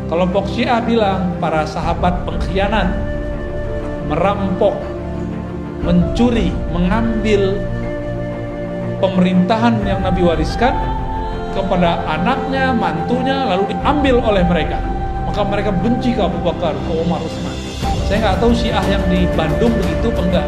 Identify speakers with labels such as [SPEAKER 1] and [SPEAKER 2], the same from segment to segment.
[SPEAKER 1] Kelompok Syiah bilang para sahabat pengkhianat, merampok, mencuri, mengambil pemerintahan yang Nabi wariskan kepada anaknya, mantunya, lalu diambil oleh mereka. Maka mereka benci ke Abu Bakar, ke Umar, Utsman. Saya nggak tahu Syiah yang di Bandung begitu apa enggak.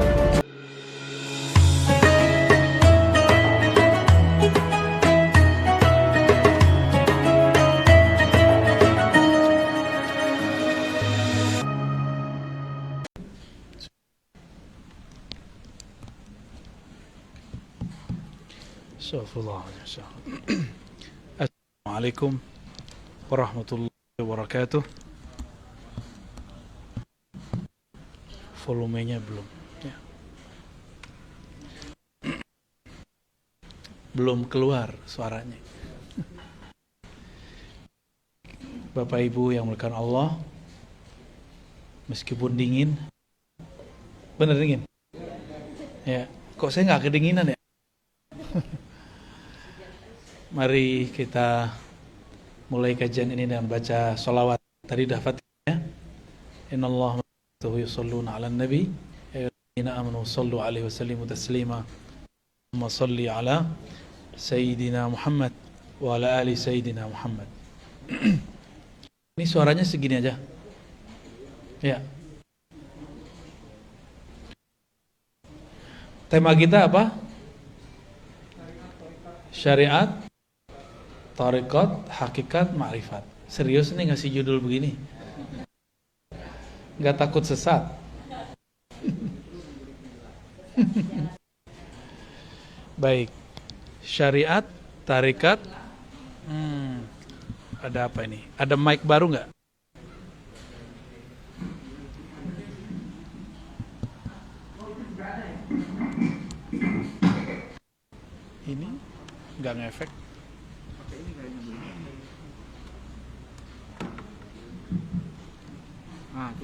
[SPEAKER 1] Assalamualaikum warahmatullahi wabarakatuh. Volumenya belum ya. Belum keluar suaranya. Bapak Ibu yang dimuliakan Allah, meskipun dingin, bener dingin ya, kok saya nggak kedinginan ya. Mari kita mulai kajian ini dengan baca sholawat. Tadi dah Fatihah. Innallaha wa malaikatahu yusholluna 'alan nabi ya ayyuhallazina amanu shallu 'alaihi wa sallimu taslima. Allahumma shalli 'ala sayyidina Muhammad wa 'ala ali sayyidina Muhammad. Ini suaranya segini aja. Ya. Tema kita apa? Syariat, tarekat, hakikat, ma'rifat. Serius nih ngasih judul begini? Gak takut sesat? Baik. Syariat, tarekat. Ada apa ini? Ada mic baru gak? Ini gak ngefek.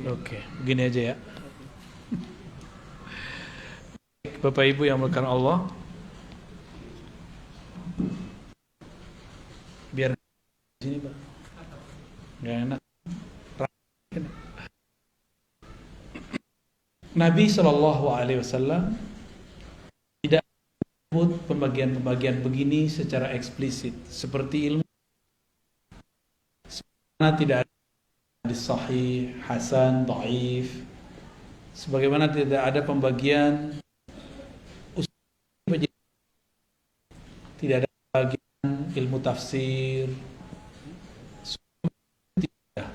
[SPEAKER 1] Oke, begini aja ya. Bapak Ibu yang dimuliakan Allah, biar sini Pak, nggak enak. Nabi SAW tidak menyebut pembagian-pembagian begini secara eksplisit, seperti ilmu. Sebagaimana tidak ada hadis sahih, hasan, dhaif. Sebagaimana tidak ada pembagian usul, tidak ada pembagian ilmu tafsir. Tidak.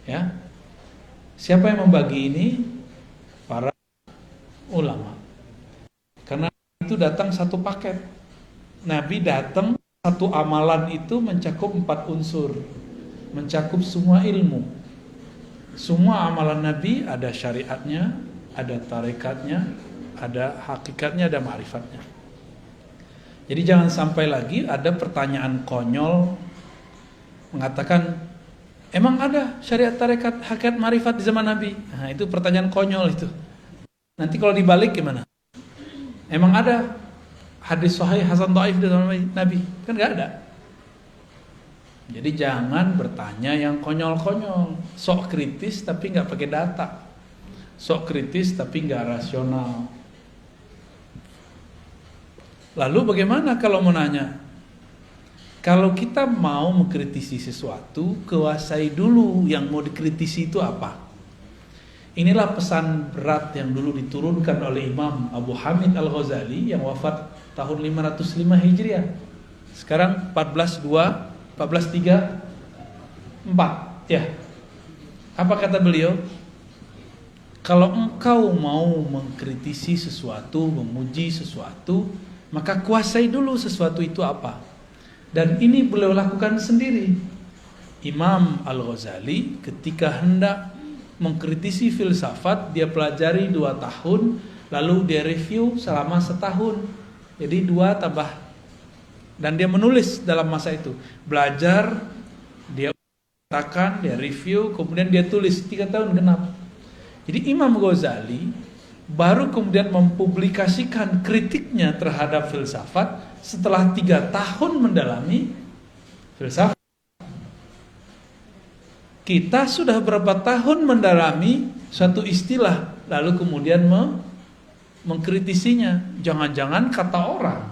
[SPEAKER 1] Ya. Siapa yang membagi ini? Para ulama. Karena itu datang satu paket. Nabi datang, satu amalan itu mencakup 4 unsur, mencakup semua ilmu. Semua amalan Nabi ada syariatnya, ada tarekatnya, ada hakikatnya, ada ma'rifatnya. Jadi jangan sampai lagi ada pertanyaan konyol mengatakan, emang ada syariat, tarekat, hakikat, ma'rifat di zaman Nabi? Nah, itu pertanyaan konyol itu. Nanti kalau dibalik gimana? Emang ada hadis sahih, hasan, dhaif di zaman Nabi? Kan gak ada. Jadi jangan bertanya yang konyol-konyol. Sok kritis tapi gak pakai data. Sok kritis tapi gak rasional. Lalu bagaimana kalau mau nanya? Kalau kita mau mengkritisi sesuatu, kuasai dulu yang mau dikritisi itu apa. Inilah pesan berat yang dulu diturunkan oleh Imam Abu Hamid Al-Ghazali yang wafat tahun 505 Hijriah. Sekarang 1434 ya. Apa kata beliau? Kalau engkau mau mengkritisi sesuatu, memuji sesuatu, maka kuasai dulu sesuatu itu apa. Dan ini beliau lakukan sendiri. Imam Al-Ghazali ketika hendak mengkritisi filsafat, dia pelajari 2 tahun, lalu dia review selama 1 tahun. Jadi 2 tambah, dan dia menulis dalam masa itu. Belajar, dia katakan, dia review, kemudian dia tulis 3 tahun genap. Jadi Imam Ghazali baru kemudian mempublikasikan kritiknya terhadap filsafat setelah 3 tahun mendalami filsafat. Kita sudah berapa tahun mendalami satu istilah, lalu kemudian mengkritisinya. Jangan-jangan kata orang.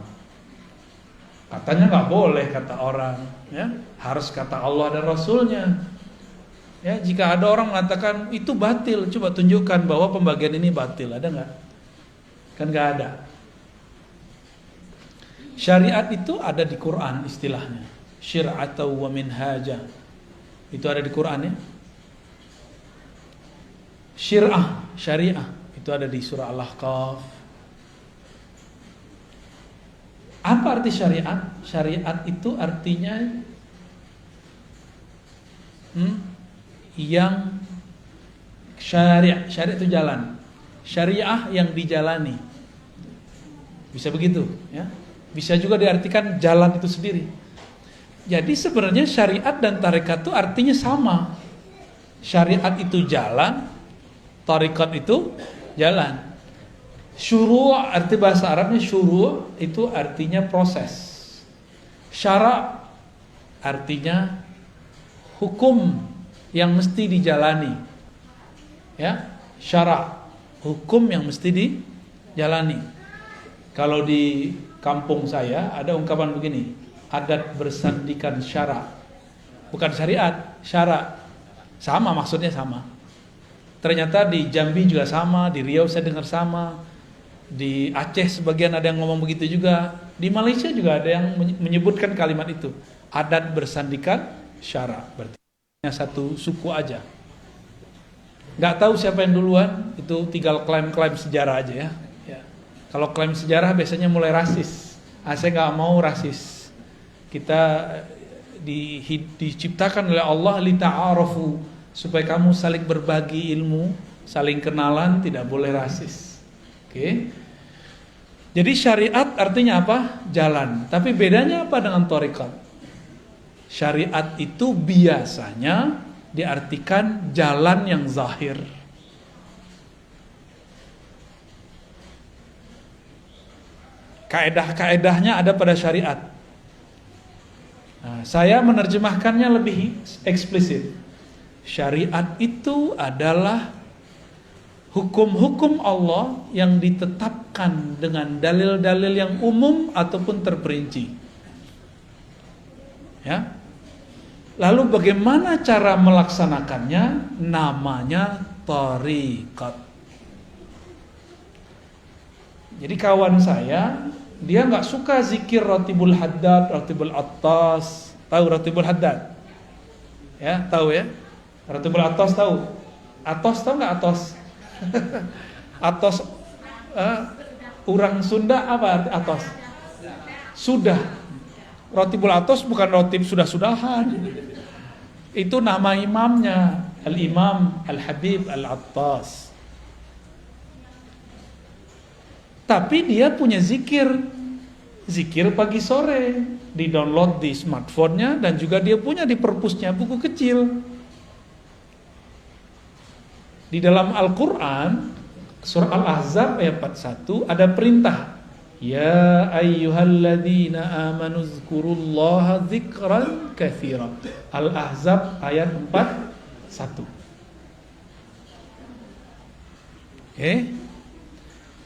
[SPEAKER 1] Katanya nggak boleh kata orang, ya, harus kata Allah dan Rasulnya. Ya, jika ada orang mengatakan itu batil, coba tunjukkan bahwa pembagian ini batil, ada nggak? Kan nggak ada. Syariat itu ada di Quran istilahnya, syir'atan wa minhaja. Itu ada di Quran ya. Syariah itu ada di surah Al-Ahqaf. Apa arti syariat? Syariat itu artinya yang syariat itu jalan. Syariah yang dijalani. Bisa begitu, ya. Bisa juga diartikan jalan itu sendiri. Jadi sebenarnya syariat dan tarekat itu artinya sama. Syariat itu jalan, tarekat itu jalan. Syuru' arti bahasa Arabnya syuru' itu artinya proses. Syara' artinya hukum yang mesti dijalani. Ya, syara' hukum yang mesti dijalani. Kalau di kampung saya ada ungkapan begini, adat bersandikan syara'. Bukan syariat, syara'. Sama, maksudnya sama. Ternyata di Jambi juga sama, di Riau saya dengar sama, di Aceh sebagian ada yang ngomong begitu juga, di Malaysia juga ada yang menyebutkan kalimat itu, adat bersandikan syara'. Berarti hanya satu suku aja. Nggak tahu siapa yang duluan, itu tinggal klaim-klaim sejarah aja ya. Kalau klaim sejarah biasanya mulai rasis. Saya nggak mau rasis. Kita diciptakan oleh Allah lita'arafu, supaya kamu saling berbagi ilmu, saling kenalan, tidak boleh rasis. Oke. Jadi syariat artinya apa? Jalan. Tapi bedanya apa dengan thariqat? Syariat itu biasanya diartikan jalan yang zahir. Kaedah-kaedahnya ada pada syariat. Nah, saya menerjemahkannya lebih eksplisit. Syariat itu adalah hukum-hukum Allah yang ditetapkan dengan dalil-dalil yang umum ataupun terperinci. Ya. Lalu bagaimana cara melaksanakannya? Namanya thariqat. Jadi kawan saya, dia nggak suka zikir Ratibul Haddad, Ratibul Attas. Tahu Ratibul Haddad? Ya, tahu ya? Ratibul Attas tahu? Atos tahu nggak Atos? Atos, orang Sunda apa arti Atos? Sudah. Ratibul Attas bukan ratib sudah-sudahan. Itu nama imamnya, Al-Imam Al-Habib Al-Attas. Tapi dia punya zikir pagi sore, di-download di smartphone-nya, dan juga dia punya di perpusnya buku kecil. Di dalam Al-Quran, surah Al-Ahzab ayat 41 ada perintah, ya ayyuhalladzina amanu zkurullaha dzikran katsira. Al-Ahzab ayat 41. Oke.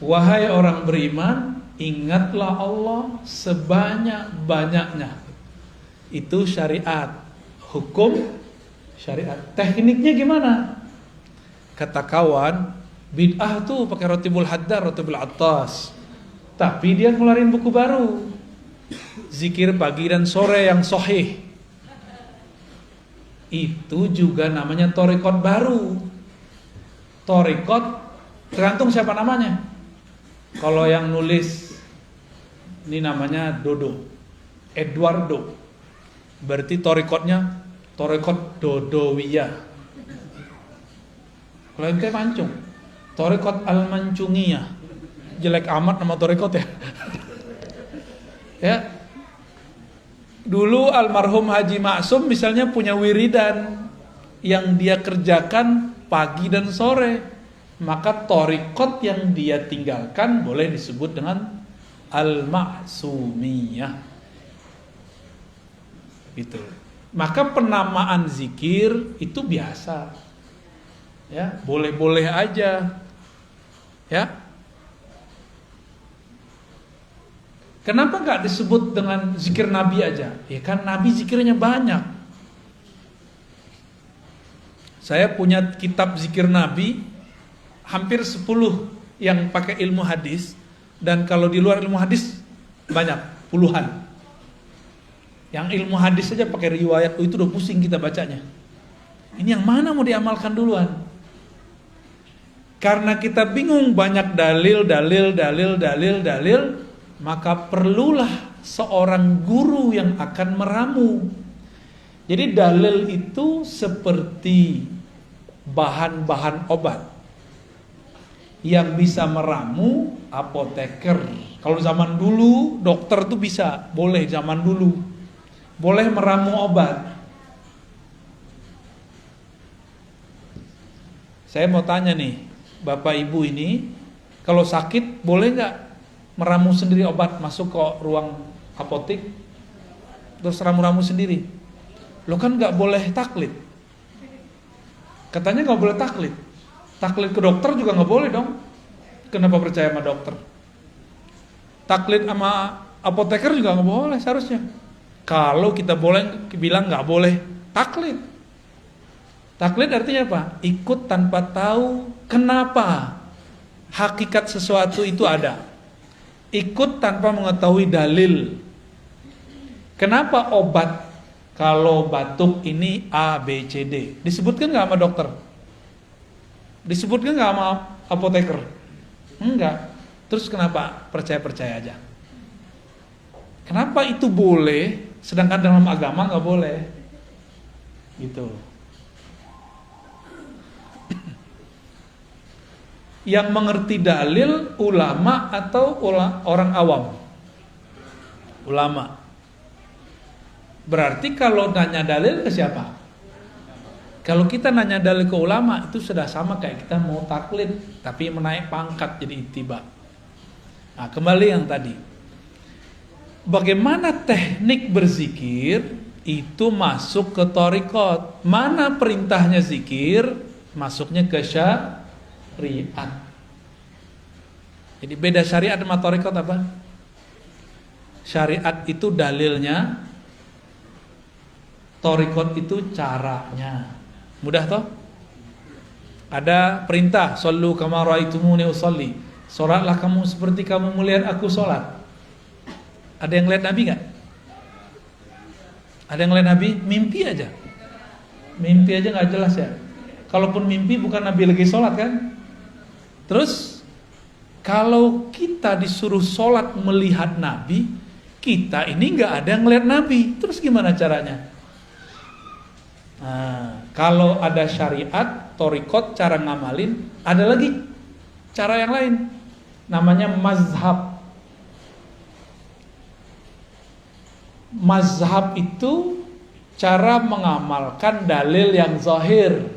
[SPEAKER 1] Wahai orang beriman, ingatlah Allah sebanyak-banyaknya. Itu syariat, hukum syariat. Tekniknya gimana? Kata kawan, bid'ah tuh pakai Ratibul Haddad, Ratibul Attas. Tapi dia ngeluarin buku baru, zikir pagi dan sore yang sahih. Itu juga namanya thariqat baru. Thariqat tergantung siapa namanya. Kalau yang nulis ini namanya Dodo, Eduardo, berarti thariqatnya thariqat Dodowiyah. Kalau yang kayak Mancung, thariqat Al-Mancungiyah. Jelek amat nama thariqat ya. Ya. Dulu almarhum Haji Maksum misalnya punya wiridan yang dia kerjakan pagi dan sore. Maka thariqat yang dia tinggalkan boleh disebut dengan Al-Maksumiyah. Gitu. Maka penamaan zikir itu biasa. Ya, boleh-boleh aja. Ya. Kenapa nggak disebut dengan zikir Nabi aja? Ya kan Nabi zikirnya banyak. Saya punya kitab zikir Nabi hampir 10 yang pakai ilmu hadis, dan kalau di luar ilmu hadis banyak, puluhan. Yang ilmu hadis saja pakai riwayat, itu udah pusing kita bacanya. Ini yang mana mau diamalkan duluan? Karena kita bingung, banyak dalil, maka perlulah seorang guru yang akan meramu. Jadi dalil itu seperti bahan-bahan obat. Yang bisa meramu apoteker. Kalau zaman dulu dokter tuh bisa, boleh zaman dulu. Boleh meramu obat. Saya mau tanya nih, Bapak Ibu ini, kalau sakit boleh nggak meramu sendiri obat, masuk ke ruang apotik terus ramu-ramu sendiri? Lo kan nggak boleh taklid. Katanya nggak boleh taklid. Taklid ke dokter juga nggak boleh dong. Kenapa percaya sama dokter? Taklid sama apoteker juga nggak boleh seharusnya. Kalau kita boleh bilang nggak boleh taklid. Taklid artinya apa? Ikut tanpa tahu kenapa hakikat sesuatu itu ada. Ikut tanpa mengetahui dalil. Kenapa obat kalau batuk ini A, B, C, D? Disebutkan nggak sama dokter? Disebutkan nggak sama apoteker? Enggak. Terus kenapa percaya-percaya aja? Kenapa itu boleh, sedangkan dalam agama nggak boleh? Gitu. Yang mengerti dalil ulama atau orang awam? Ulama. Berarti kalau nanya dalil ke siapa? Kalau kita nanya dalil ke ulama, itu sudah sama kayak kita mau taklid, tapi menaik pangkat jadi ittiba. Nah, kembali yang tadi. Bagaimana teknik berzikir itu masuk ke thariqat? Mana perintahnya zikir, masuknya ke syariat. Jadi beda syariat sama thariqat apa? Syariat itu dalilnya, thariqat itu caranya. Mudah toh? Ada perintah, shollu kama raaitumuni usolli. Salatlah kamu seperti kamu melihat aku salat. Ada yang lihat Nabi enggak? Ada yang lihat Nabi? Mimpi aja. Mimpi aja enggak jelas ya. Kalaupun mimpi bukan Nabi lagi salat kan? Terus kalau kita disuruh sholat melihat Nabi, kita ini nggak ada yang ngeliat Nabi, terus gimana caranya? Nah, kalau ada syariat, thariqat, cara ngamalin, ada lagi cara yang lain, namanya mazhab. Mazhab itu cara mengamalkan dalil yang zahir.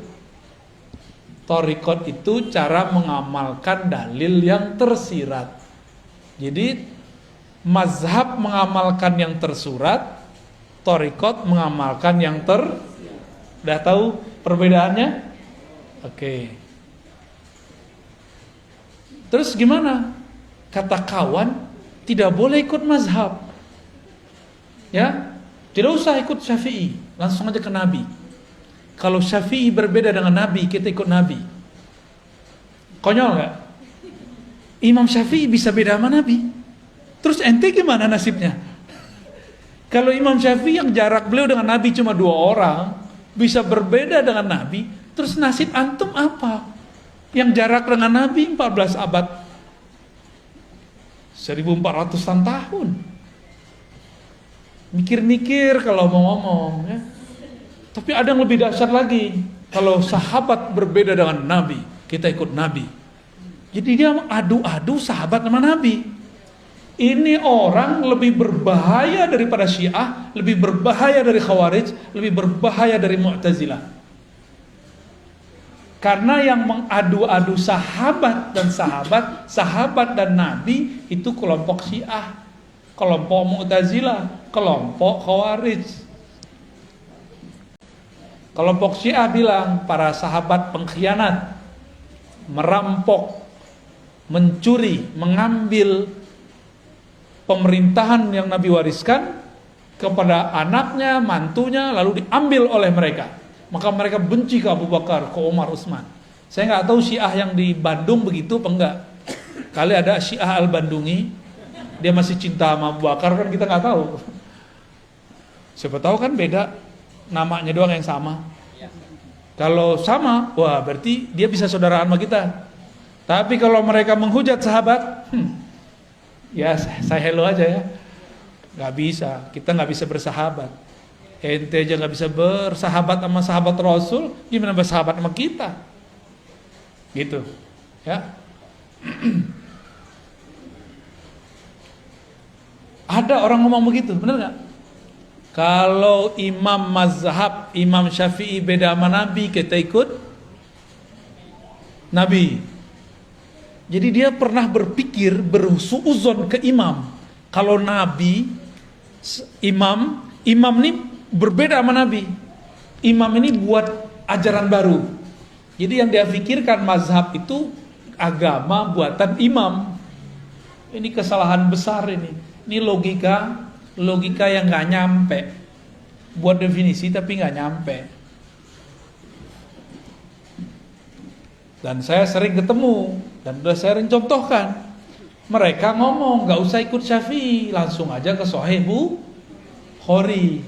[SPEAKER 1] Thariqat itu cara mengamalkan dalil yang tersirat. Jadi mazhab mengamalkan yang tersurat, thariqat mengamalkan yang Udah tahu perbedaannya? Oke. Terus gimana? Kata kawan, tidak boleh ikut mazhab. Ya, tidak usah ikut Syafi'i, langsung aja ke Nabi. Kalau Syafi'i berbeda dengan Nabi, kita ikut Nabi. Konyol gak? Imam Syafi'i bisa beda sama Nabi. Terus ente gimana nasibnya? Kalau Imam Syafi'i yang jarak beliau dengan Nabi cuma 2 orang, bisa berbeda dengan Nabi, terus nasib antum apa? Yang jarak dengan Nabi 14 abad, 1400-an tahun. Mikir-mikir kalau mau ngomong ya. Tapi ada yang lebih dahsyat lagi. Kalau sahabat berbeda dengan Nabi, kita ikut Nabi. Jadi dia adu-adu sahabat sama Nabi. Ini orang lebih berbahaya daripada Syiah, lebih berbahaya dari Khawarij, lebih berbahaya dari Mu'tazilah. Karena yang mengadu-adu sahabat dan Nabi itu kelompok Syiah, kelompok Mu'tazilah, kelompok Khawarij. Kelompok Syiah bilang para sahabat pengkhianat, merampok, mencuri, mengambil pemerintahan yang Nabi wariskan kepada anaknya, mantunya, lalu diambil oleh mereka. Maka mereka benci ke Abu Bakar, ke Umar, Utsman. Saya nggak tahu Syiah yang di Bandung begitu apa enggak. Kali ada Syiah Al-Bandungi, dia masih cinta sama Abu Bakar, kan kita nggak tahu. Siapa tahu kan beda, namanya doang yang sama. Kalau sama, wah berarti dia bisa saudaraan sama kita. Tapi kalau mereka menghujat sahabat, ya saya hello aja ya. Nggak bisa, kita nggak bisa bersahabat. Ente aja nggak bisa bersahabat sama sahabat Rasul, gimana bersahabat sama kita? Gitu, ya. Ada orang ngomong begitu, benar nggak? Kalau imam mazhab, Imam Syafi'i beda sama Nabi, kita ikut Nabi. Jadi dia pernah berpikir, bersuuzon ke imam. Kalau Nabi, imam ini berbeda sama Nabi. Imam ini buat ajaran baru. Jadi yang dia pikirkan mazhab itu agama buatan imam. Ini kesalahan besar ini. Ini logika yang nggak nyampe. Buat definisi tapi nggak nyampe. Dan saya sering ketemu dan udah saya contohkan. Mereka ngomong nggak usah ikut Syafi'i, langsung aja ke Sahih Bukhari.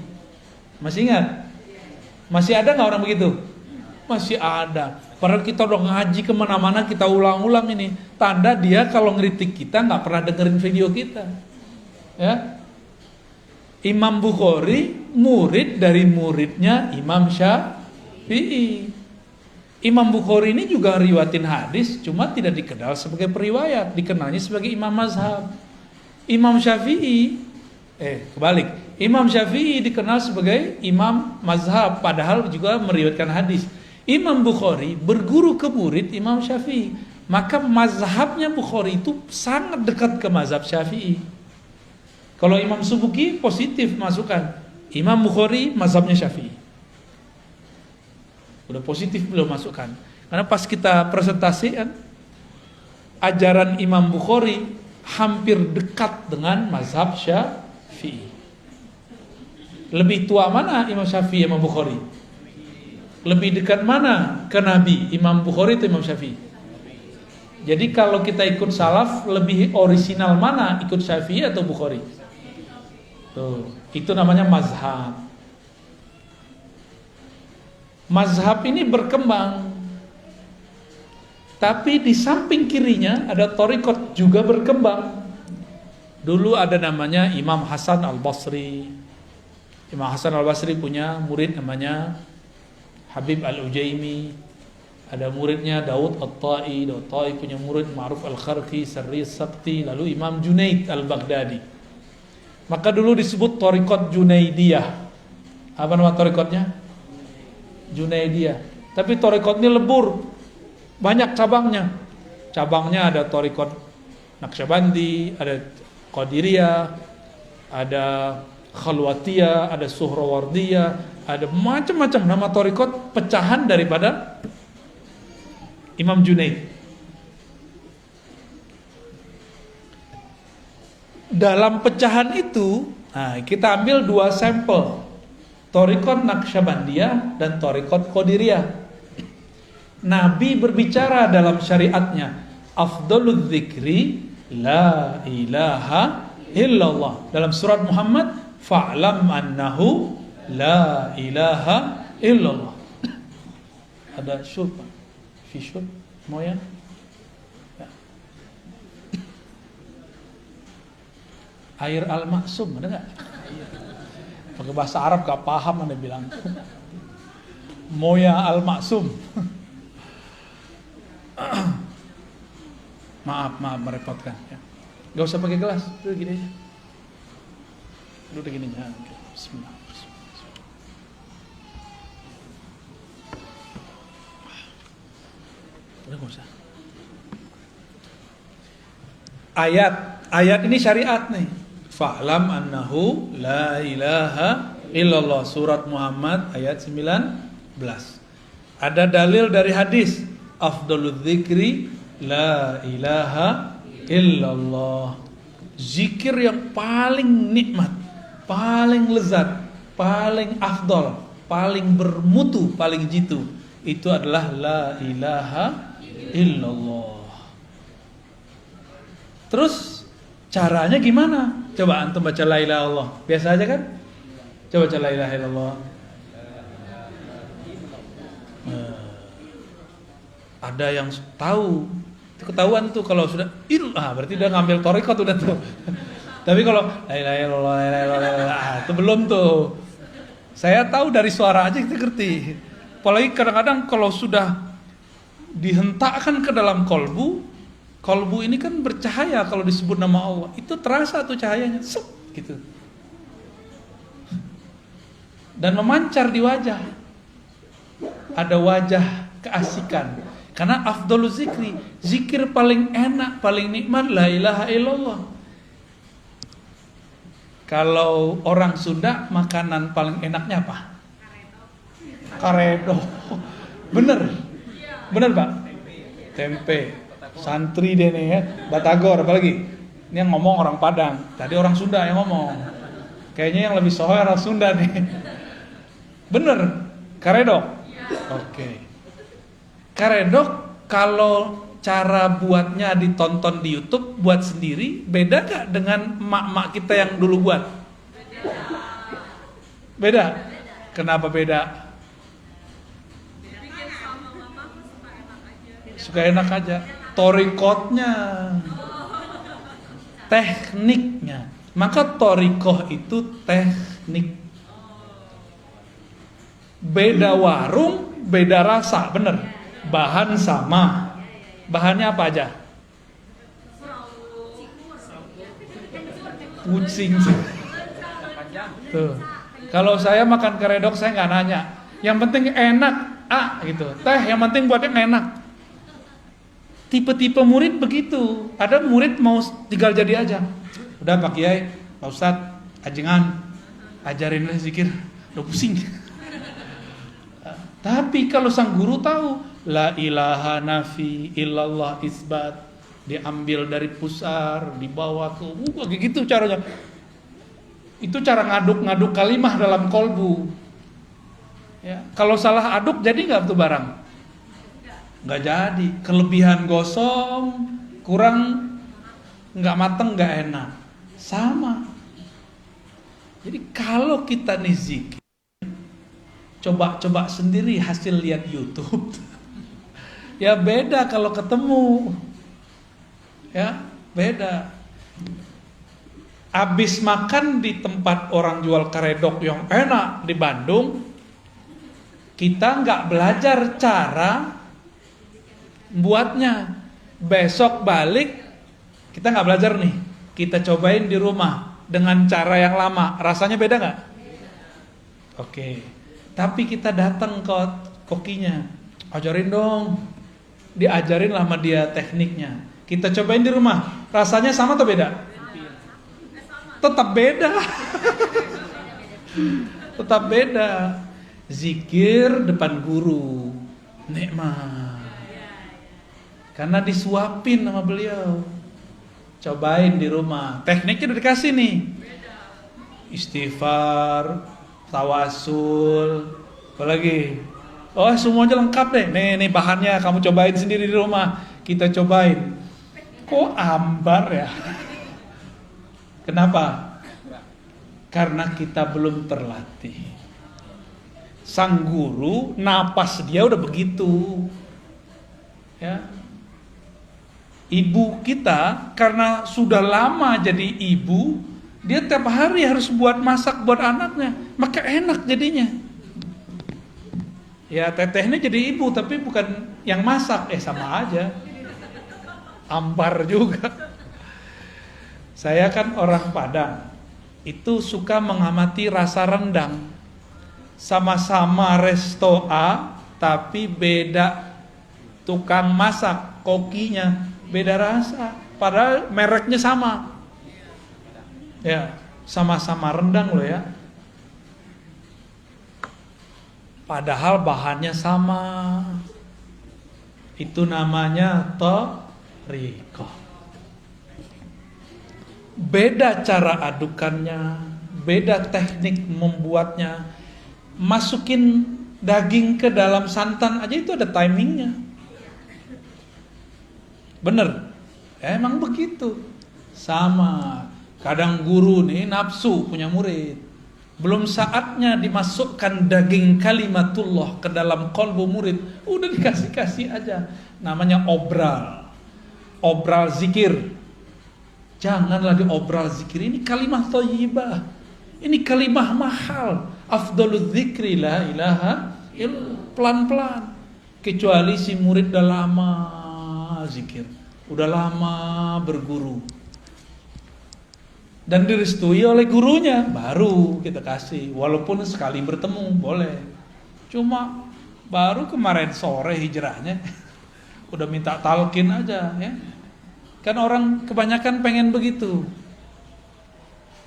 [SPEAKER 1] Masih ingat? Masih ada nggak orang begitu? Masih ada. Padahal kita udah ngaji kemana-mana, kita ulang-ulang ini. Tanda dia kalau ngeritik kita nggak pernah dengerin video kita. Ya. Imam Bukhari murid dari muridnya Imam Syafi'i. Imam Bukhari ini juga riwayatin hadis, cuma tidak dikenal sebagai periwayat, dikenalnya sebagai imam mazhab. Imam Syafi'i, kebalik. Imam Syafi'i dikenal sebagai imam mazhab, padahal juga meriwayatkan hadis. Imam Bukhari berguru ke murid Imam Syafi'i, maka mazhabnya Bukhari itu sangat dekat ke mazhab Syafi'i. Kalau Imam Subuki positif masukkan, Imam Bukhari mazhabnya Syafi'i. Udah positif belum masukkan. Karena pas kita presentasikan ajaran Imam Bukhari hampir dekat dengan mazhab Syafi'i. Lebih tua mana Imam Syafi'i Imam Bukhari? Lebih dekat mana ke Nabi, Imam Bukhari atau Imam Syafi'i? Jadi kalau kita ikut salaf, lebih orisinal mana, ikut Syafi'i atau Bukhari? Tuh, itu namanya mazhab. Mazhab ini berkembang. Tapi di samping kirinya ada thariqat juga berkembang. Dulu ada namanya Imam Hasan Al-Basri. Imam Hasan Al-Basri punya murid namanya Habib Al-Ujaimi. Ada muridnya Daud At-Tai. Daud At-Tai punya murid Ma'ruf Al-Kharqi, Sarri Sakti. Lalu Imam Junaid Al-Baghdadi. Maka dulu disebut thariqat Junaidiyah. Apa nama thariqatnya? Junaidiyah. Tapi thariqat ini lebur, banyak cabangnya. Cabangnya ada thariqat Naqsyabandi, ada Qadiriyah, ada Khalwatiyah, ada Suhrawardiyah, ada macam-macam nama thariqat pecahan daripada Imam Junaid. Dalam pecahan itu, kita ambil dua sampel, thariqat Naqsyabandiyah dan thariqat Qadiriyah. Nabi berbicara dalam syariatnya, afdalul dzikri la ilaha illallah. Dalam surat Muhammad, fa'lam annahu la ilaha illallah. Ada syurb, fi syurb, mau ya? Air al-maksum, ada gak? Pakai bahasa Arab gak paham, Anda bilang Moya al-maksum. Maaf merepotkan ya. Gak usah pakai gelas, duduk gini aja. Duduk gini aja. Bismillah. Udah gak usah. Ayat ini syariat nih. Fa'lam annahu la ilaha illallah. Surat Muhammad ayat 19. Ada dalil dari hadis, afdhaludz dzikri la ilaha illallah. Zikir yang paling nikmat, paling lezat, paling afdal, paling bermutu, paling jitu, itu adalah la ilaha illallah. Terus caranya gimana? Coba antum baca la ilaha illallah. Biasa aja kan? Coba baca la ilaha illallah. Ada yang tahu, ketahuan tuh kalau sudah berarti udah ngambil thariqat udah tuh. Tapi kalau la ilaha illallah, la ilaha illallah, itu belum tuh. Saya tahu dari suara aja kita ngerti. Apalagi kadang-kadang kalau sudah dihentakkan ke dalam kolbu ini kan bercahaya kalau disebut nama Allah. Itu terasa tuh cahayanya, gitu. Dan memancar di wajah. Ada wajah keasikan. Karena afdhaluz zikri, zikir paling enak, paling nikmat la ilaha illallah. Kalau orang Sunda makanan paling enaknya apa? Karedo. Bener Pak? Tempe. Santri deh nih ya, Batagor apalagi. Ini yang ngomong orang Padang. Tadi orang Sunda yang ngomong. Kayaknya yang lebih sohor orang Sunda nih. Bener, karedok. Oke. Karedok kalau cara buatnya ditonton di YouTube, buat sendiri, beda gak dengan emak-emak kita yang dulu buat? Beda. Kenapa beda? Suka enak aja. Thariqatnya, tekniknya. Maka thariqah itu teknik. Beda warung, beda rasa, bener. Bahan sama. Bahannya apa aja? Kucing. Tuh. Kalau saya makan karedok saya nggak nanya. Yang penting enak, gitu. Teh yang penting buatnya enak. Tipe-tipe murid begitu. Ada murid mau tinggal jadi aja. Udah Pak Kiai, Pak Ustadz, ajengan, ajarin zikir. Udah pusing. Tapi kalau sang guru tahu la ilaha nafi illallah isbat, diambil dari pusar, dibawa ke kayak gitu caranya. Itu cara ngaduk-ngaduk kalimah dalam kolbu. Ya, kalau salah aduk jadi nggak tuh barang? Nggak jadi. Kelebihan gosong, kurang nggak mateng, nggak enak. Sama. Jadi kalau kita nih zikir, coba sendiri hasil lihat YouTube. Ya beda kalau ketemu. Ya, beda. Abis makan di tempat orang jual karedok yang enak di Bandung, kita nggak belajar cara buatnya. Besok balik, kita nggak belajar nih. Kita cobain di rumah dengan cara yang lama. Rasanya beda nggak? Oke. Tapi kita datang ke kokinya, ajarin dong. Diajarin lah sama dia tekniknya. Kita cobain di rumah. Rasanya sama atau beda? Tetap beda. Tetap beda. Zikir depan guru, nikmat. Karena disuapin sama beliau. Cobain di rumah. Tekniknya udah dikasih nih. Istighfar, tawasul, apalagi? Oh, semuanya lengkap deh. Nih bahannya kamu cobain sendiri di rumah. Kita cobain. Kok ambar ya? Kenapa? Karena kita belum terlatih. Sang guru napas dia udah begitu. Ya. Ibu kita karena sudah lama jadi ibu, dia tiap hari harus buat masak buat anaknya, maka enak jadinya. Ya tetehnya jadi ibu tapi bukan yang masak, sama aja. Ambar juga. Saya kan orang Padang, itu suka mengamati rasa rendang. Sama-sama resto A, tapi beda tukang masak, kokinya beda rasa. Padahal mereknya sama. Ya, sama-sama rendang loh ya. padahal bahannya sama. Itu namanya thariqah. Beda cara adukannya, beda teknik membuatnya. Masukin daging ke dalam santan aja itu ada timingnya. Bener? Ya, emang begitu. Sama. Kadang guru nih nafsu punya murid. Belum saatnya dimasukkan daging kalimatullah ke dalam kolbu murid, udah dikasih-kasih aja. Namanya obral. Obral zikir. Jangan lagi obral zikir. Ini kalimah thayyibah. Ini kalimah mahal. Afdalul zikri la ilaha illallah. Pelan-pelan. Kecuali si murid udah lama zikir, udah lama berguru dan direstui oleh gurunya, baru kita kasih. Walaupun sekali bertemu boleh. Cuma baru kemarin sore hijrahnya udah minta talqin aja ya. Kan orang kebanyakan pengen begitu.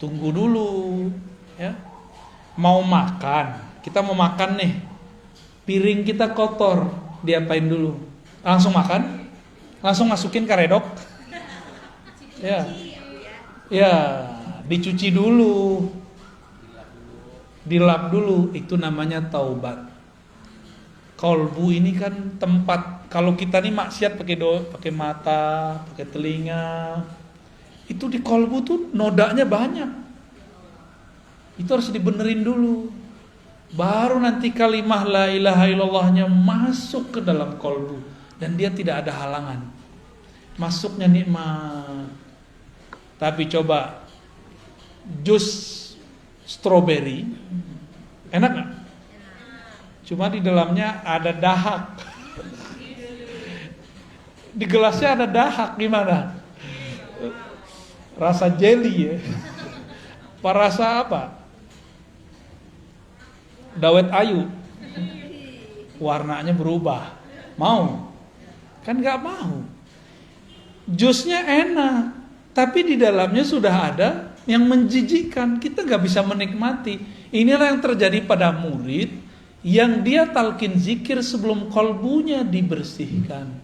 [SPEAKER 1] Tunggu dulu ya. Mau makan, kita mau makan nih. Piring kita kotor, diapain dulu? Langsung makan? Langsung masukin karedok? Ya. Ya, dicuci dulu. Dilap dulu, itu namanya taubat. Kolbu ini kan tempat, kalau kita nih maksiat pakai mata, pakai telinga, itu di kolbu tuh nodanya banyak. Itu harus dibenerin dulu. Baru nanti kalimah la ilaha illallahnya masuk ke dalam kolbu dan dia tidak ada halangan. Masuknya nikmat. Tapi coba jus stroberi enak gak? Cuma di dalamnya ada dahak. Di gelasnya ada dahak, gimana? Rasa jelly ya? Apa rasa apa? Dawet ayu. Warnanya berubah. Mau? Kan gak mau. Jusnya enak, tapi di dalamnya sudah ada yang menjijikkan. Kita gak bisa menikmati. Inilah yang terjadi pada murid yang dia talqin zikir sebelum kolbunya dibersihkan.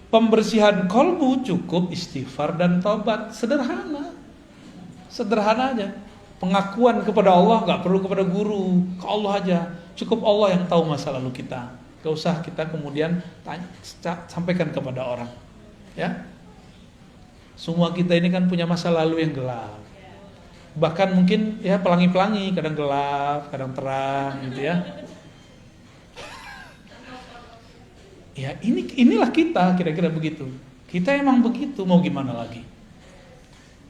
[SPEAKER 1] Pembersihan kolbu cukup istighfar dan taubat. Sederhana. Sederhana aja. Pengakuan kepada Allah gak perlu kepada guru, ke Allah aja. Cukup Allah yang tahu masa lalu kita. Gak usah kita kemudian sampaikan kepada orang. Ya, semua kita ini kan punya masa lalu yang gelap. Bahkan mungkin ya pelangi-pelangi, kadang gelap, kadang terang gitu ya. Ya inilah kita, kira-kira begitu. Kita emang begitu, mau gimana lagi?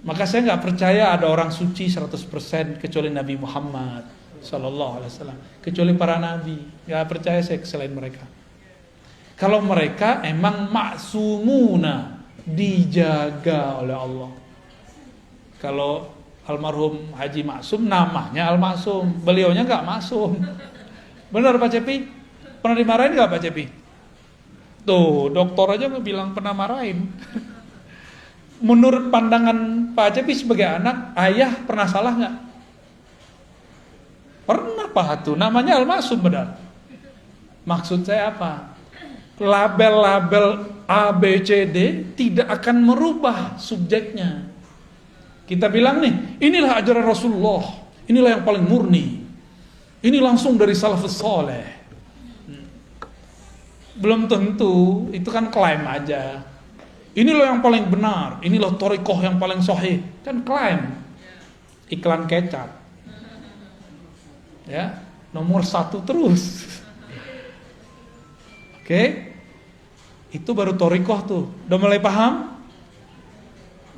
[SPEAKER 1] Maka saya nggak percaya ada orang suci 100% kecuali Nabi Muhammad Sallallahu Alaihi Wasallam, kecuali para nabi. Nggak percaya saya selain mereka. Kalau mereka emang maksumuna, dijaga oleh Allah. Kalau almarhum Haji Maksum namanya Al-Maksum, beliaunya nggak maksum. Benar Pak Cepi? Pernah dimarahin nggak Pak Cepi? Tuh dokter aja bilang pernah marahin. Menurut pandangan Pak Cepi sebagai anak, ayah pernah salah nggak? Pernah Pak Hatu, namanya Al-Maksum benar. Maksud saya apa? Label-label A, B, C, D tidak akan merubah subjeknya. Kita bilang nih, inilah ajaran Rasulullah, inilah yang paling murni, ini langsung dari salafus saleh. Belum tentu, itu kan klaim aja. Inilah yang paling benar, inilah thariqah yang paling sahih, kan klaim. Iklan kecap. Ya, nomor 1 terus. Oke. Itu baru thariqah tuh. Udah mulai paham?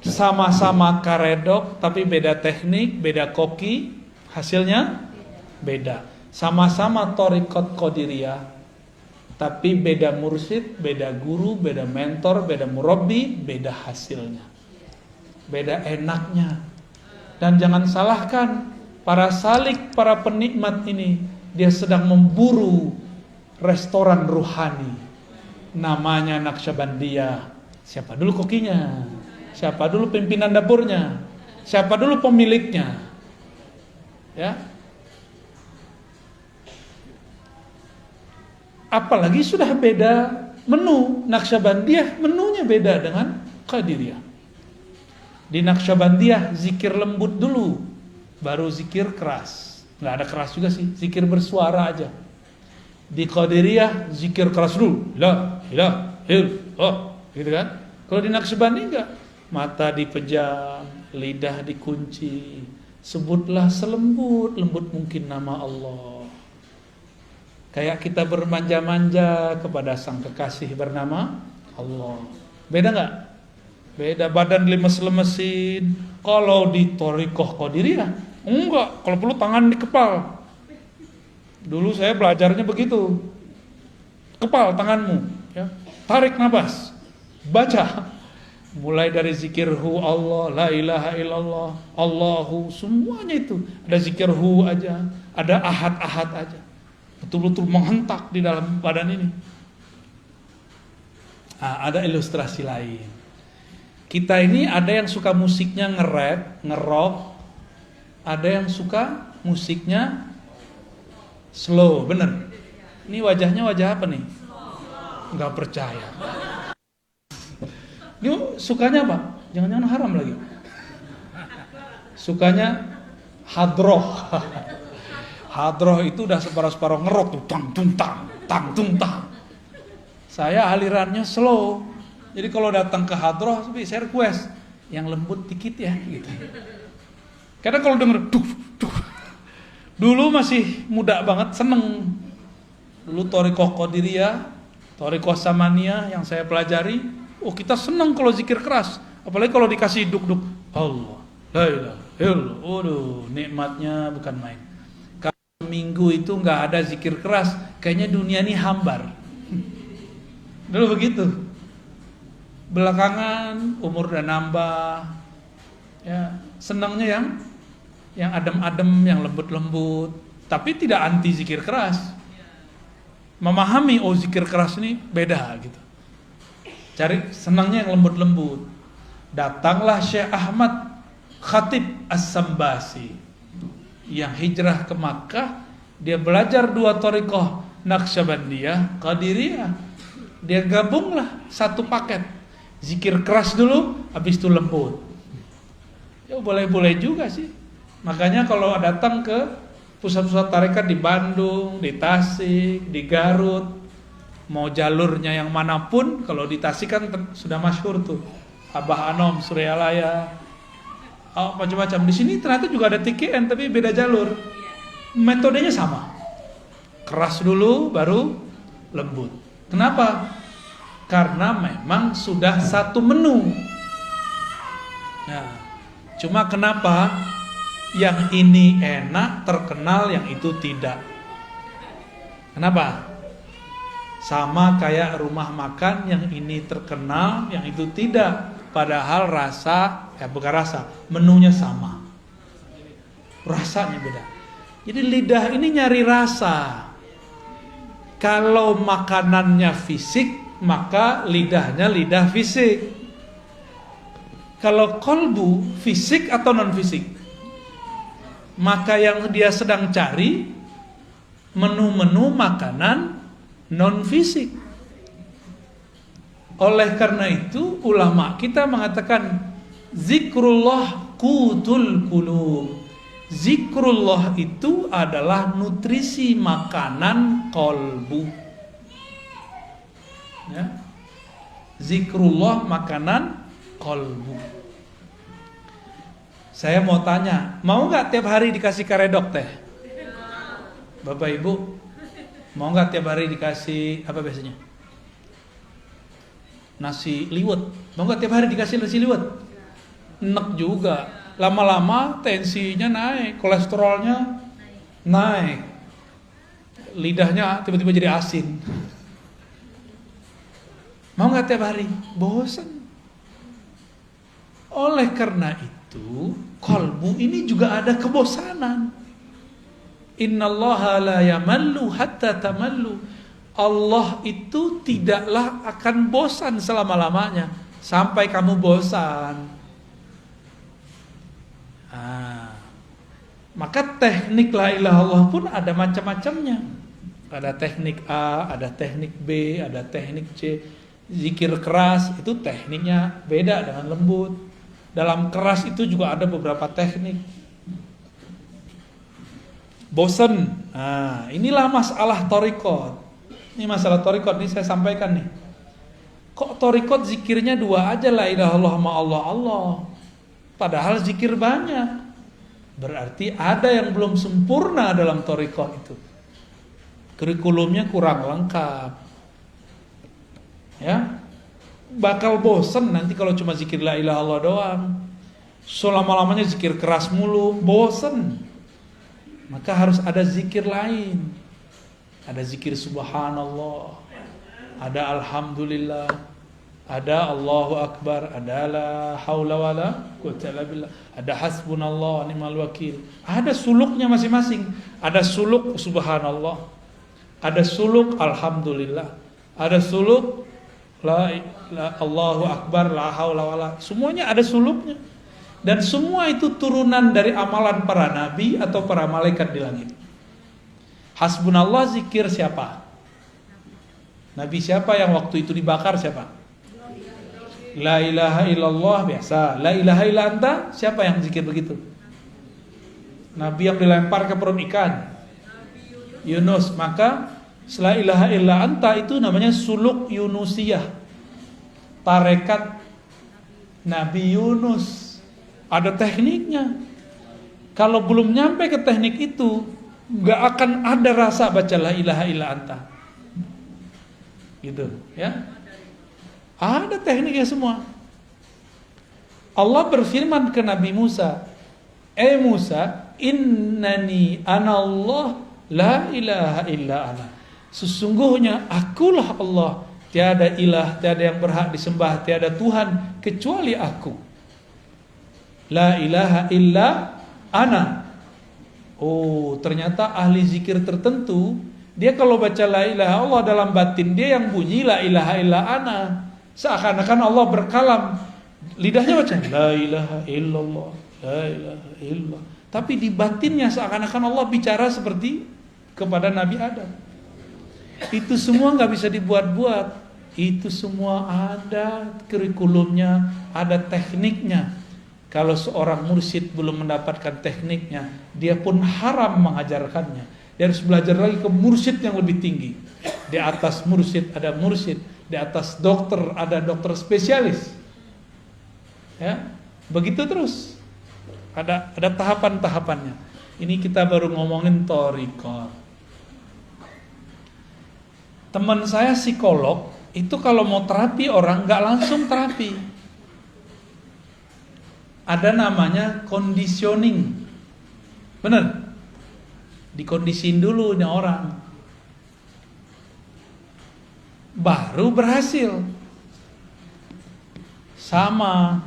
[SPEAKER 1] Sama-sama karedok tapi beda teknik, beda koki, hasilnya beda. Sama-sama thariqat qadiriyah tapi beda mursyid, beda guru, beda mentor, beda murabbi, beda hasilnya. Beda enaknya. Dan jangan salahkan para salik, para penikmat ini, dia sedang memburu restoran ruhani. Namanya Naqsyabandiyah. Siapa dulu kokinya? Siapa dulu pimpinan dapurnya? Siapa dulu pemiliknya? Ya. Apalagi sudah beda menu. Naqsyabandiyah menunya beda dengan Qadiriyah. Di Naqsyabandiyah zikir lembut dulu, baru zikir keras. Nggak ada keras juga sih, zikir bersuara aja. Di Qadiriyah zikir keras dulu, la ilaha illallah, gitu kan? Kalau di Naqsyabandi enggak, mata dipejam, lidah dikunci, sebutlah selembut-lembut mungkin nama Allah. Kayak kita bermanja-manja kepada sang kekasih bernama Allah. Beda nggak? Beda, badan lemes-lemesin. Kalau di Thariqah Qadiriyah enggak, kalau perlu tangan di kepal. Dulu saya belajarnya begitu. Kepal tanganmu, ya. Tarik nafas. Baca. Mulai dari zikir hu Allah, la ilaha illallah, Allahu, semuanya itu. Ada zikir hu aja, ada ahad-ahad aja. Betul-betul menghentak di dalam badan ini. Nah, ada ilustrasi lain. Kita ini ada yang suka musiknya nge-rap, nge-rock, ada yang suka musiknya slow, bener. Ini wajahnya wajah apa nih? Nggak percaya. Ini sukanya apa? Jangan-jangan haram lagi. Sukanya hadroh. Hadroh itu udah separuh-separuh ngerok tuh, tang tung tang. Saya alirannya slow. Jadi kalau datang ke hadroh, saya request yang lembut dikit ya, gitu. Karena kalau denger dulu masih muda banget, seneng. Dulu Thariqah Qadiriyah, Thariqah Samaniyah yang saya pelajari, kita seneng kalau zikir keras. Apalagi kalau dikasih duk-duk, Allah, la ilaha illallah. Waduh, nikmatnya bukan main. Minggu itu nggak ada zikir keras, kayaknya dunia ini hambar. Dulu begitu. Belakangan umur udah nambah, ya senangnya yang adem-adem, yang lembut-lembut, tapi tidak anti zikir keras. Memahami zikir keras ini beda gitu. Cari senangnya yang lembut-lembut. Datanglah Syekh Ahmad Khatib As-Sambasi yang hijrah ke Makkah. Dia belajar 2 thariqah, Naqsyabandiyah, Qadiriyah. Dia gabunglah satu paket. Zikir keras dulu, habis itu lembut. Ya boleh-boleh juga sih. Makanya kalau datang ke pusat-pusat tarekat di Bandung, di Tasik, di Garut, mau jalurnya yang manapun, kalau di Tasik kan sudah masyhur tuh, Abah Anom, Suryalaya, macam-macam. Di sini ternyata juga ada TKN tapi beda jalur. Metodenya sama. Keras dulu baru lembut. Kenapa? Karena memang sudah satu menu. Nah, cuma kenapa yang ini enak, terkenal, yang itu tidak? Kenapa? Sama kayak rumah makan, yang ini terkenal, yang itu tidak. Padahal bukan rasa, menunya sama. Rasanya beda. Jadi lidah ini nyari rasa. Kalau makanannya fisik, maka lidahnya lidah fisik. Kalau kolbu fisik atau non fisik, maka yang dia sedang cari menu-menu makanan non fisik. Oleh karena itu ulama kita mengatakan zikrullah qutul qulub. Zikrullah itu adalah nutrisi makanan kolbu. Ya. Zikrullah makanan kolbu. Saya mau tanya, mau nggak tiap hari dikasih karedok teh? Bapak Ibu, mau nggak tiap hari dikasih apa biasanya? Nasi liwet. Mau nggak tiap hari dikasih nasi liwet? Enak juga. Lama-lama tensinya naik, kolesterolnya naik, lidahnya tiba-tiba jadi asin. Mau nggak tiap hari? Bosan. Oleh karena itu, kolbu ini juga ada kebosanan. Innallaha la yamallu hatta tamallu. Allah itu tidaklah akan bosan selama-lamanya sampai kamu bosan. Maka teknik la ilaha illallah pun ada macam-macamnya. Ada teknik A, ada teknik B, ada teknik C. Zikir keras itu tekniknya beda dengan lembut. Dalam keras itu juga ada beberapa teknik. Bosen. Nah, inilah masalah thariqat. Ini masalah thariqat, ini saya sampaikan nih. Kok thariqat zikirnya 2 aja, la ilaha illallah ma Allah Allah. Padahal zikir banyak. Berarti ada yang belum sempurna dalam thariqat itu. Kurikulumnya kurang lengkap. Ya. Bakal bosen nanti kalau cuma zikir la ilaha illallah doang. Selama-lamanya zikir keras mulu, bosen. Maka harus ada zikir lain. Ada zikir subhanallah, ada alhamdulillah, ada Allahu akbar, ada la haula wala quwwata illa billah, ada hasbunallah wa ni'mal wakil. Ada suluknya masing-masing. Ada suluk subhanallah, ada suluk alhamdulillah, ada suluk la Allahu akbar, la haula wala. Semuanya ada suluknya. Dan semua itu turunan dari amalan para nabi atau para malaikat di langit. Hasbunallah zikir siapa? Nabi siapa yang waktu itu dibakar siapa? La ilaha illallah biasa. La ilaha illa anta, siapa yang zikir begitu? Nabi yang dilempar ke perut ikan, Yunus. Maka la ilaha illa anta itu namanya suluk Yunusiyah, tarekat Nabi Yunus. Ada tekniknya. Kalau belum nyampe ke teknik itu, gak akan ada rasa baca la ilaha illa anta. Gitu, ya. Ada tekniknya semua. Allah berfirman ke Nabi Musa, Musa, innani anallah la ilaha illa ana. Sesungguhnya akulah Allah, tiada ilah, tiada yang berhak disembah, tiada Tuhan kecuali aku. La ilaha illa ana. Oh, ternyata ahli zikir tertentu, dia kalau baca la ilaha Allah dalam batin dia yang bunyi la ilaha illa ana. Seakan-akan Allah berkalam. Lidahnya baca la ilaha illallah, la ilaha illallah. Tapi di batinnya seakan-akan Allah bicara seperti kepada Nabi Adam. Itu semua gak bisa dibuat-buat. Itu semua ada kurikulumnya, ada tekniknya. Kalau seorang mursyid belum mendapatkan tekniknya, dia pun haram mengajarkannya. Dia harus belajar lagi ke mursyid yang lebih tinggi. Di atas mursyid ada mursyid, di atas dokter ada dokter spesialis. Ya, begitu terus. Ada tahapan-tahapannya. Ini kita baru ngomongin thariqat. Teman saya psikolog itu kalau mau terapi orang nggak langsung terapi. Ada namanya conditioning. Benar? Dikondisin dulu nih orang, baru berhasil. Sama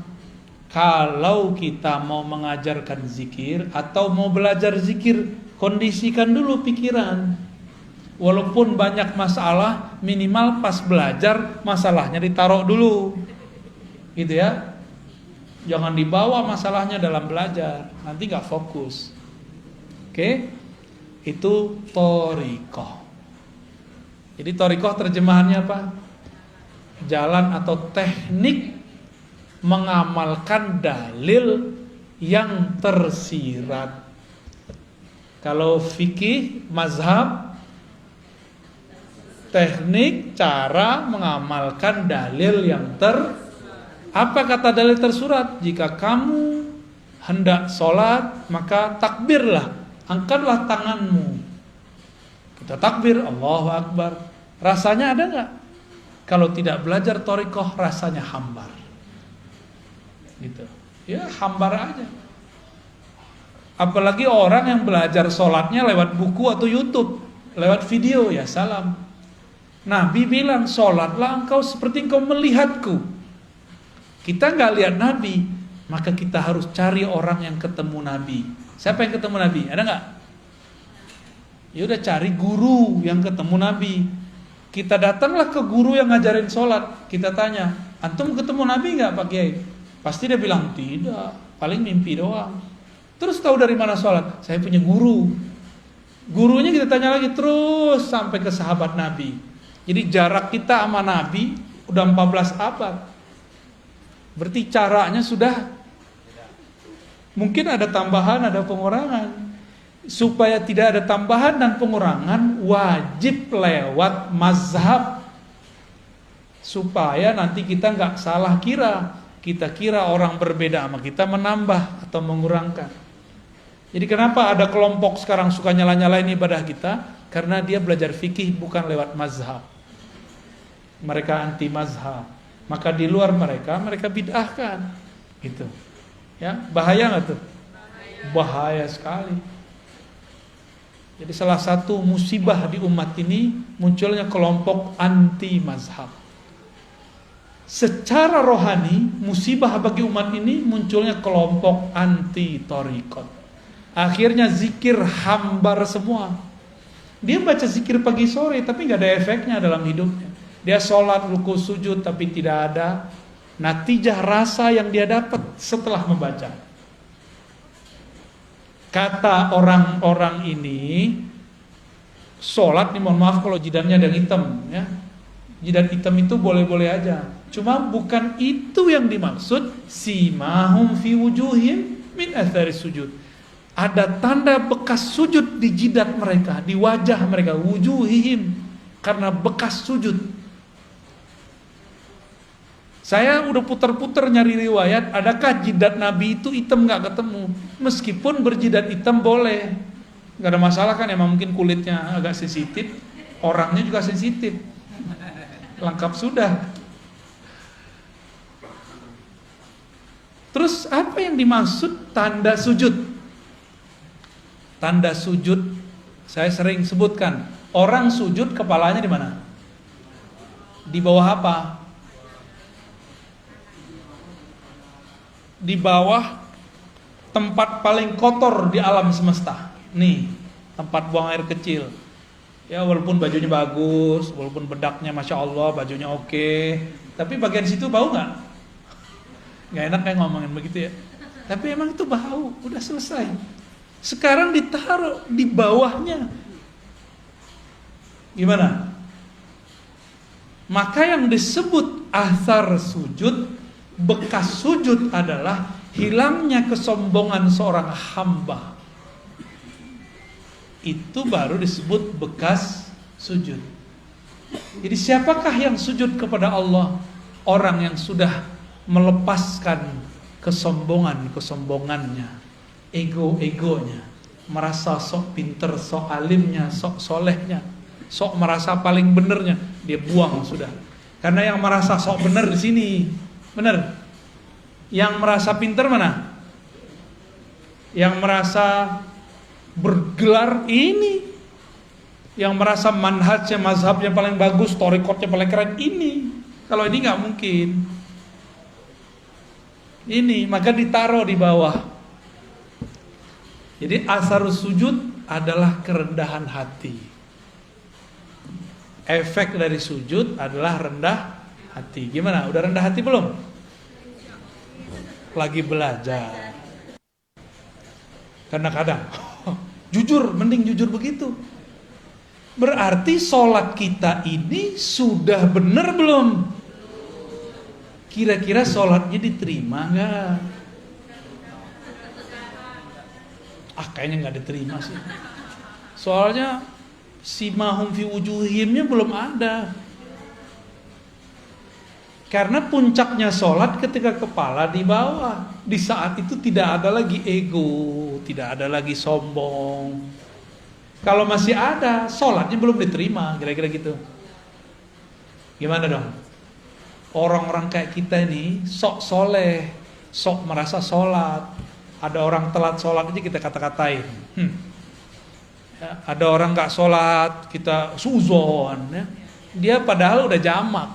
[SPEAKER 1] kalau kita mau mengajarkan zikir atau mau belajar zikir, kondisikan dulu pikiran. Walaupun banyak masalah, minimal pas belajar masalahnya ditaruh dulu. Gitu ya. Jangan dibawa masalahnya dalam belajar, nanti gak fokus. Oke? Itu thariqah. Jadi thariqah terjemahannya apa? Jalan atau teknik mengamalkan dalil yang tersirat. Kalau fikih, mazhab, teknik cara mengamalkan dalil yang Apa kata dalil tersurat? Jika kamu hendak sholat, maka takbirlah, angkatlah tanganmu. Kita takbir, Allahu Akbar. Rasanya ada gak? Kalau tidak belajar thariqah, rasanya hambar. Gitu. Ya hambar aja. Apalagi orang yang belajar sholatnya lewat buku atau YouTube, lewat video, ya salam. Nabi bilang, sholatlah engkau seperti engkau melihatku. Kita nggak lihat Nabi, maka kita harus cari orang yang ketemu Nabi. Siapa yang ketemu Nabi? Ada nggak? Ya udah cari guru yang ketemu Nabi. Kita datanglah ke guru yang ngajarin sholat. Kita tanya, antum ketemu Nabi nggak Pak Kiai? Pasti dia bilang tidak, paling mimpi doang. Terus tahu dari mana sholat? Saya punya guru. Gurunya kita tanya lagi terus sampai ke sahabat Nabi. Jadi jarak kita sama Nabi udah 14 abad. Berarti caranya sudah mungkin ada tambahan, ada pengurangan. Supaya tidak ada tambahan dan pengurangan, wajib lewat mazhab. Supaya nanti kita nggak salah kira. Kita kira orang berbeda sama kita menambah atau mengurangkan. Jadi kenapa ada kelompok sekarang suka nyala-nyalain ibadah kita? Karena dia belajar fikih bukan lewat mazhab. Mereka anti mazhab. Maka di luar mereka bid'ahkan. Gitu. Ya, bahaya nggak tuh? Bahaya sekali. Jadi salah satu musibah di umat ini munculnya kelompok anti mazhab. Secara rohani, musibah bagi umat ini munculnya kelompok anti thariqat. Akhirnya zikir hambar semua. Dia baca zikir pagi sore tapi nggak ada efeknya dalam hidupnya. Dia sholat, ruku, sujud tapi tidak ada natijah rasa yang dia dapat setelah membaca. Kata orang-orang ini, sholat nih mohon maaf kalau jidatnya ada yang hitam ya. Jidat hitam itu boleh-boleh aja. Cuma bukan itu yang dimaksud simahum fi wujuhim min athari sujud. Ada tanda bekas sujud di jidat mereka, di wajah mereka, wujuhihim, karena bekas sujud. Saya udah putar-putar nyari riwayat, adakah jidat Nabi itu hitam nggak ketemu? Meskipun berjidat hitam boleh, nggak ada masalah kan? Emang mungkin kulitnya agak sensitif, orangnya juga sensitif, lengkap sudah. Terus apa yang dimaksud tanda sujud? Tanda sujud saya sering sebutkan. Orang sujud kepalanya di mana? Di bawah apa? Di bawah tempat paling kotor di alam semesta. Nih, tempat buang air kecil. Ya walaupun bajunya bagus, walaupun bedaknya masya Allah, bajunya oke, tapi bagian situ bau nggak? Nggak enak kayak ngomongin begitu ya. Tapi emang itu bau, udah selesai. Sekarang ditaruh di bawahnya. Gimana? Maka yang disebut athar sujud, bekas sujud adalah hilangnya kesombongan seorang hamba. Itu baru disebut bekas sujud. Jadi siapakah yang sujud kepada Allah? Orang yang sudah melepaskan kesombongannya, ego-egonya, merasa sok pinter, sok alimnya, sok solehnya, sok merasa paling benernya, dia buang sudah. Karena yang merasa sok bener di sini, bener. Yang merasa pinter mana? Yang merasa bergelar ini. Yang merasa manhajnya, mazhabnya paling bagus, thariqatnya paling keren ini. Kalau ini nggak mungkin. Ini maka ditaruh di bawah. Jadi asarus sujud adalah kerendahan hati. Efek dari sujud adalah rendah hati. Gimana? Udah rendah hati belum? Lagi belajar. Kadang-kadang jujur, mending jujur begitu. Berarti sholat kita ini sudah benar belum? Kira-kira sholatnya diterima nggak? Kayaknya nggak diterima sih. Soalnya simahum fi wujuhimnya belum ada. Karena puncaknya sholat ketika kepala di bawah. Di saat itu tidak ada lagi ego, tidak ada lagi sombong. Kalau masih ada, sholatnya belum diterima, kira-kira gitu. Gimana dong? Orang-orang kayak kita ini sok soleh, sok merasa sholat. Ada orang telat sholat aja kita kata-katain. Ya, ada orang nggak sholat kita suzon. Ya. Dia padahal udah jamak.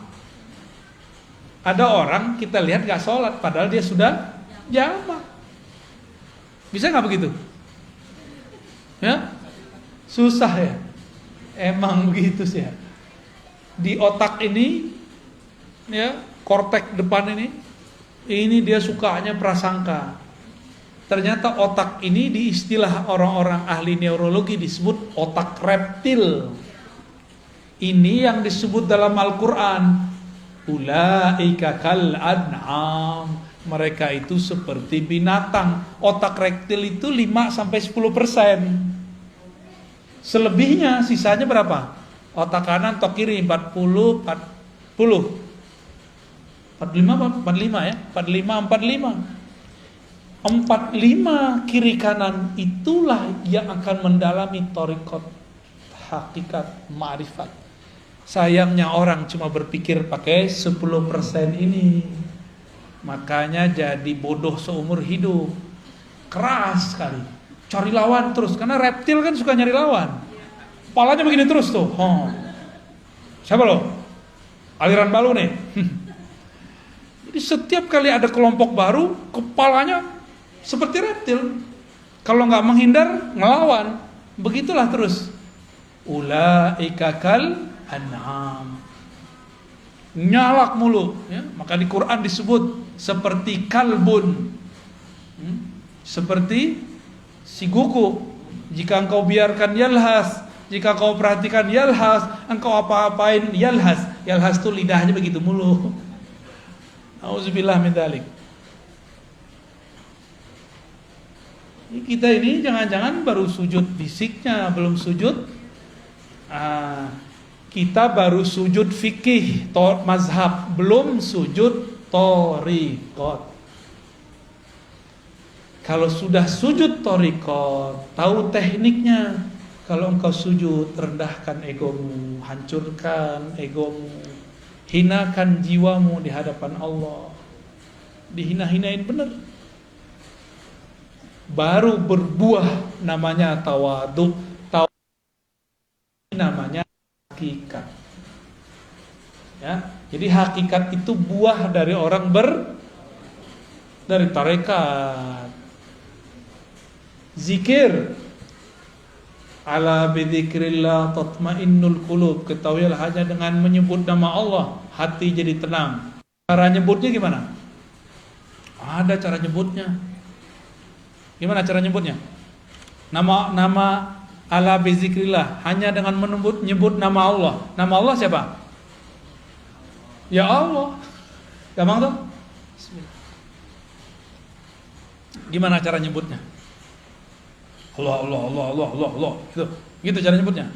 [SPEAKER 1] Ada orang kita lihat nggak sholat padahal dia sudah jamak. Bisa nggak begitu? Ya, susah ya. Emang begitu sih ya. Di otak ini, ya korteks depan ini dia sukanya prasangka. Ternyata otak ini di istilah orang-orang ahli neurologi disebut otak reptil. Ini yang disebut dalam Al-Quran. Ulaika kal an'am. Mereka itu seperti binatang. Otak reptil itu 5-10%. Selebihnya, sisanya berapa? Otak kanan, otak kiri 40, 45 ya? 45. 45 kiri kanan itulah yang akan mendalami thariqat hakikat ma'rifat. Sayangnya orang cuma berpikir pakai 10% ini. Makanya jadi bodoh seumur hidup. Keras sekali. Cari lawan terus, karena reptil kan suka nyari lawan. Kepalanya begini terus tuh. Siapa lo? Aliran baru nih. Jadi setiap kali ada kelompok baru, kepalanya seperti reptil. Kalau nggak menghindar, ngelawan. Begitulah terus. Ulaika kal an'am. Nyalak mulu, ya. Maka di Quran disebut seperti kalbun, seperti si kuku. Jika engkau biarkan yalhas, jika kau perhatikan yalhas, engkau apa-apain yalhas. Yalhas tuh lidahnya begitu mulu. Auzubillah min dzalik. Kita ini jangan-jangan baru sujud fisiknya, belum sujud. Kita baru sujud fikih, mazhab, belum sujud thariqat. Kalau sudah sujud thariqat, tahu tekniknya. Kalau engkau sujud, rendahkan egomu, hancurkan egomu, hinakan jiwamu di hadapan Allah. Dihina-hinain benar. Baru berbuah namanya tawadhu. Namanya hakikat. Ya, jadi hakikat itu buah dari orang dari tarekat. Zikir. Ala bidzikrillah tatmainnul qulub. Ketahuilah hanya dengan menyebut nama Allah hati jadi tenang. Cara nyebutnya gimana? Ada cara nyebutnya. Gimana cara nyebutnya? Nama ala bizikrillah, hanya dengan nyebut nama Allah. Nama Allah siapa? Ya Allah. Gampang tuh? Gimana cara nyebutnya? Allah. Gitu cara nyebutnya?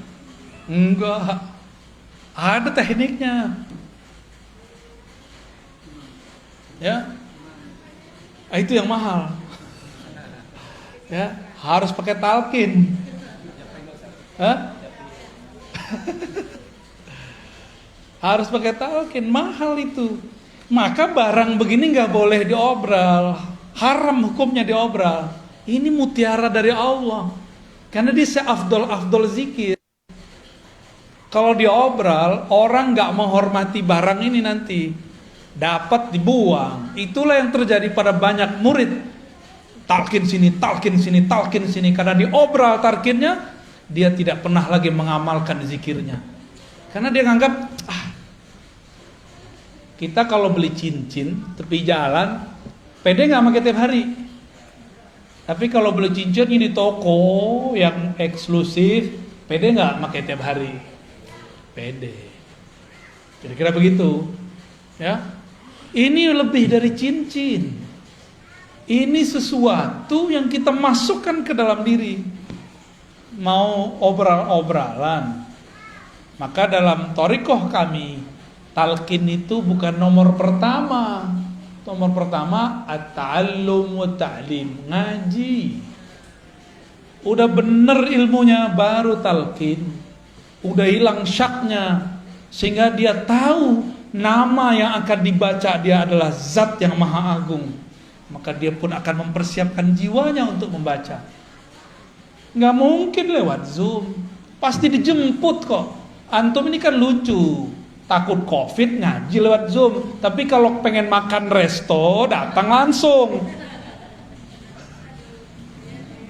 [SPEAKER 1] Enggak. Ada tekniknya. Ya. Itu yang mahal. Ya, harus pakai talqin. Harus pakai talqin, mahal itu. Maka barang begini nggak boleh diobral, haram hukumnya diobral. Ini mutiara dari Allah, karena dia seafdol zikir. Kalau diobral, orang nggak menghormati barang ini nanti, dapat dibuang. Itulah yang terjadi pada banyak murid. Talqin sini, karena diobral talqinnya, dia tidak pernah lagi mengamalkan zikirnya. Karena dia nganggap, kita kalau beli cincin tepi jalan, pede nggak pakai tiap hari. Tapi kalau beli cincin ini toko yang eksklusif, pede nggak pakai tiap hari? Pede. Kira-kira begitu, ya. Ini lebih dari cincin. Ini sesuatu yang kita masukkan ke dalam diri. Mau obral-obralan. Maka dalam thariqah kami, talqin itu bukan nomor pertama. Nomor pertama at-ta'allum wa ta'lim, ngaji. Udah bener ilmunya baru talqin. Udah hilang syaknya, sehingga dia tahu nama yang akan dibaca dia adalah zat yang maha agung. Maka dia pun akan mempersiapkan jiwanya untuk membaca. Nggak mungkin lewat Zoom, pasti dijemput kok. Antum ini kan lucu, takut COVID ngaji lewat Zoom. Tapi kalau pengen makan resto, datang langsung.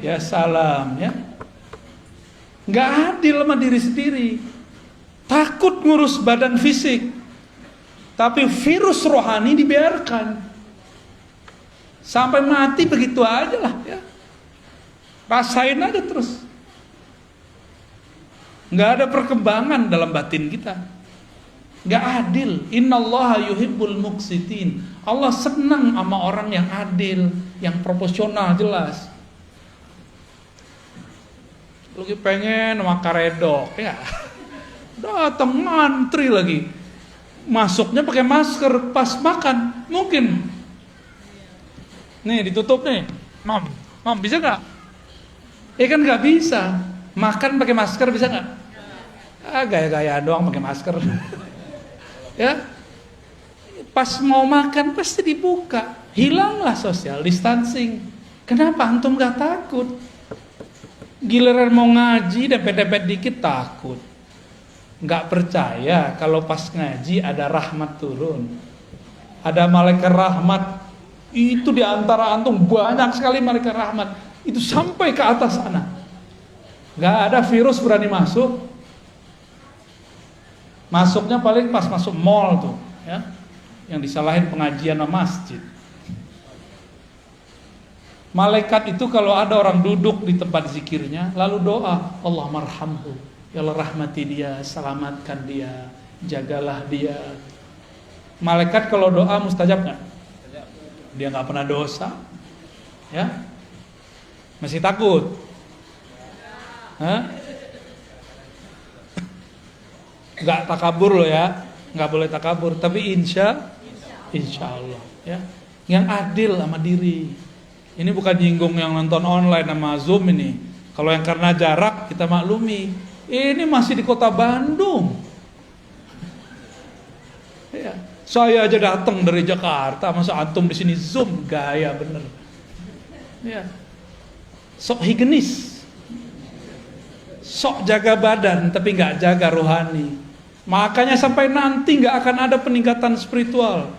[SPEAKER 1] Ya salam ya. Nggak adil sama diri sendiri. Takut ngurus badan fisik, tapi virus rohani dibiarkan. Sampai mati begitu aja lah ya. Rasain aja terus. Nggak ada perkembangan dalam batin kita. Nggak adil. Innallaha yuhibbul muqsitin. Allah senang sama orang yang adil, yang proporsional jelas. Lagi pengen sama karedok ya. Datang ngantri lagi. Masuknya pakai masker pas makan. Mungkin. Nih ditutup nih. Mam bisa nggak? Kan nggak bisa. Makan pakai masker bisa nggak? Gaya-gaya doang pakai masker. Ya, pas mau makan pasti dibuka. Hilanglah social distancing. Kenapa antum nggak takut? Giliran mau ngaji dempet-dempet dikit takut. Nggak percaya kalau pas ngaji ada rahmat turun. Ada malaikat rahmat. Itu di antara antum banyak sekali malaikat rahmat. Itu sampai ke atas sana. Nggak ada virus berani masuk. Masuknya paling pas masuk mall tuh, ya. Yang disalahin pengajian sama masjid. Malaikat itu kalau ada orang duduk di tempat zikirnya, lalu doa, Allah marhamhu, ya Allah rahmati dia, selamatkan dia, jagalah dia. Malaikat kalau doa mustajab nggak? Dia nggak pernah dosa, ya. Masih takut? Hah? Nggak takabur loh ya, nggak boleh takabur. Tapi insya Allah ya, yang adil sama diri. Ini bukan nyinggung yang nonton online sama Zoom ini. Kalau yang karena jarak kita maklumi. Ini masih di kota Bandung. Ya, saya aja datang dari Jakarta, masa antum di sini Zoom, gaya bener. Ya, sok higienis, sok jaga badan tapi nggak jaga rohani. Makanya sampai nanti nggak akan ada peningkatan spiritual.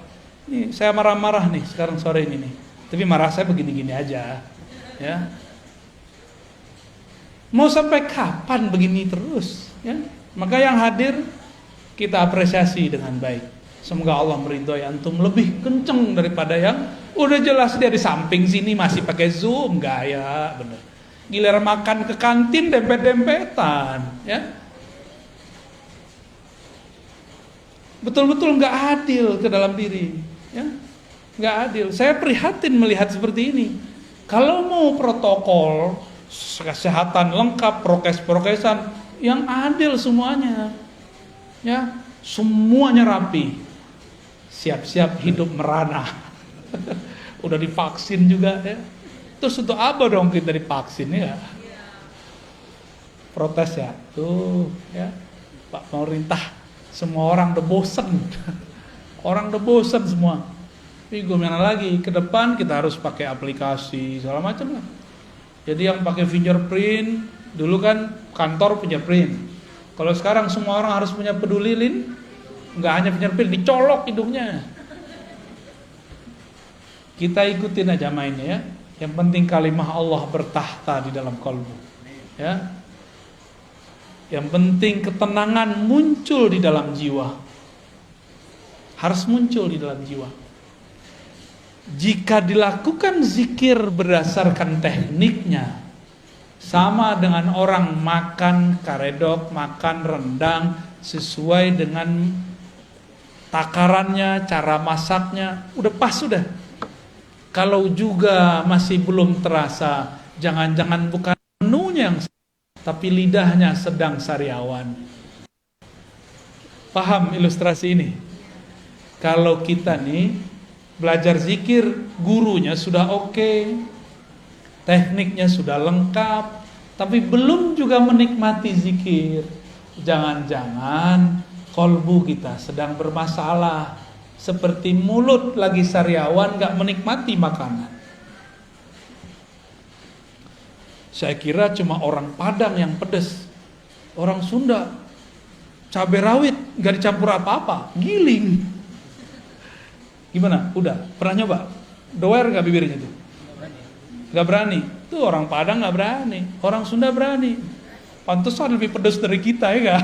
[SPEAKER 1] Nih saya marah-marah nih sekarang sore ini nih. Tapi marah saya begini-gini aja, ya. Mau sampai kapan begini terus? Ya. Maka yang hadir kita apresiasi dengan baik. Semoga Allah meridhoi antum lebih kenceng daripada yang udah jelas dia di samping sini masih pakai Zoom, gaya bener. Giliran makan ke kantin dempet-dempetan, ya. Betul-betul nggak adil ke dalam diri, ya, nggak adil. Saya prihatin melihat seperti ini. Kalau mau protokol kesehatan lengkap, prokes-prokesan yang adil semuanya, ya, semuanya rapi, siap-siap hidup merana. Udah divaksin juga, ya. Terus untuk apa dong kita divaksin ya? Protes ya, tuh, ya, Pak pemerintah. Semua orang udah bosen. Orang udah bosen semua. Tapi gimana lagi? Ke depan kita harus pakai aplikasi segala macam lah. Jadi yang pakai fingerprint, dulu kan kantor fingerprint. Kalau sekarang semua orang harus punya peduli lin, nggak hanya fingerprint, dicolok hidungnya. Kita ikutin aja mainnya ya. Yang penting kalimah Allah bertahta di dalam kalbu. Ya. Yang penting ketenangan muncul di dalam jiwa. Harus muncul di dalam jiwa. Jika dilakukan zikir berdasarkan tekniknya, sama dengan orang makan karedok, makan rendang sesuai dengan takarannya, cara masaknya, udah pas sudah. Kalau juga masih belum terasa, jangan-jangan bukan menunya yang tapi lidahnya sedang sariawan. Paham ilustrasi ini? Kalau kita nih belajar zikir, gurunya sudah oke, tekniknya sudah lengkap, tapi belum juga menikmati zikir. Jangan-jangan kolbu kita sedang bermasalah, seperti mulut lagi sariawan gak menikmati makanan. Saya kira cuma orang Padang yang pedes. Orang Sunda cabai rawit gak dicampur apa-apa, giling. Gimana? Udah? Pernah nyoba? Doer gak bibirnya tuh? Gak berani. Tuh orang Padang gak berani, orang Sunda berani. Pantesan lebih pedes dari kita ya gak?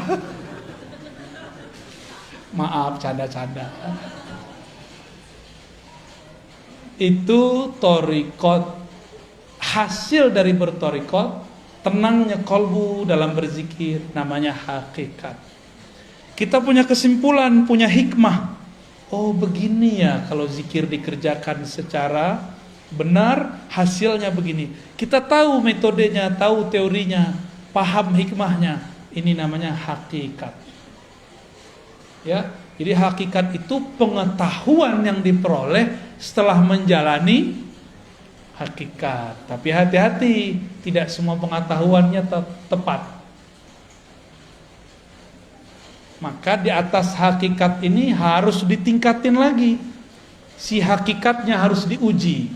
[SPEAKER 1] Maaf, canda-canda. itu torikot, hasil dari bertorikot, tenangnya kolbu dalam berzikir, namanya hakikat. Kita punya kesimpulan, punya hikmah. Oh begini ya kalau zikir dikerjakan secara benar, hasilnya begini. Kita tahu metodenya, tahu teorinya, paham hikmahnya. Ini namanya hakikat. Ya, jadi hakikat itu pengetahuan yang diperoleh setelah menjalani hakikat. Tapi hati-hati, tidak semua pengetahuannya tepat. Maka di atas hakikat ini harus ditingkatin lagi. Si hakikatnya harus diuji.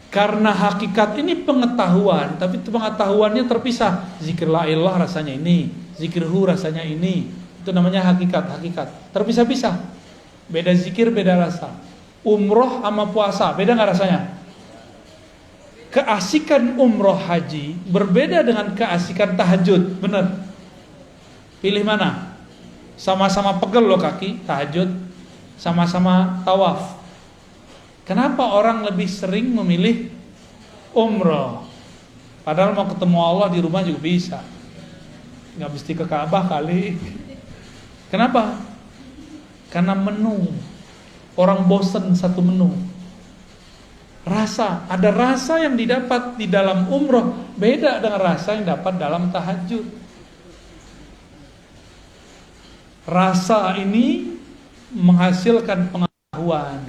[SPEAKER 1] Karena hakikat ini pengetahuan, tapi pengetahuannya terpisah. Zikir la ilallah rasanya ini, zikir hu rasanya ini. Itu namanya hakikat. Terpisah-pisah. Beda zikir, beda rasa. Umroh sama puasa, beda nggak rasanya? Keasikan umroh haji berbeda dengan keasikan tahajud, benar? Pilih mana? Sama-sama pegel loh kaki, tahajud. Sama-sama tawaf. Kenapa orang lebih sering memilih umroh? Padahal mau ketemu Allah di rumah juga bisa. Nggak mesti ke Ka'bah kali. Kenapa? Karena menu. Orang bosen satu menu. Rasa, ada rasa yang didapat di dalam umroh beda dengan rasa yang dapat dalam tahajud. Rasa ini menghasilkan pengetahuan.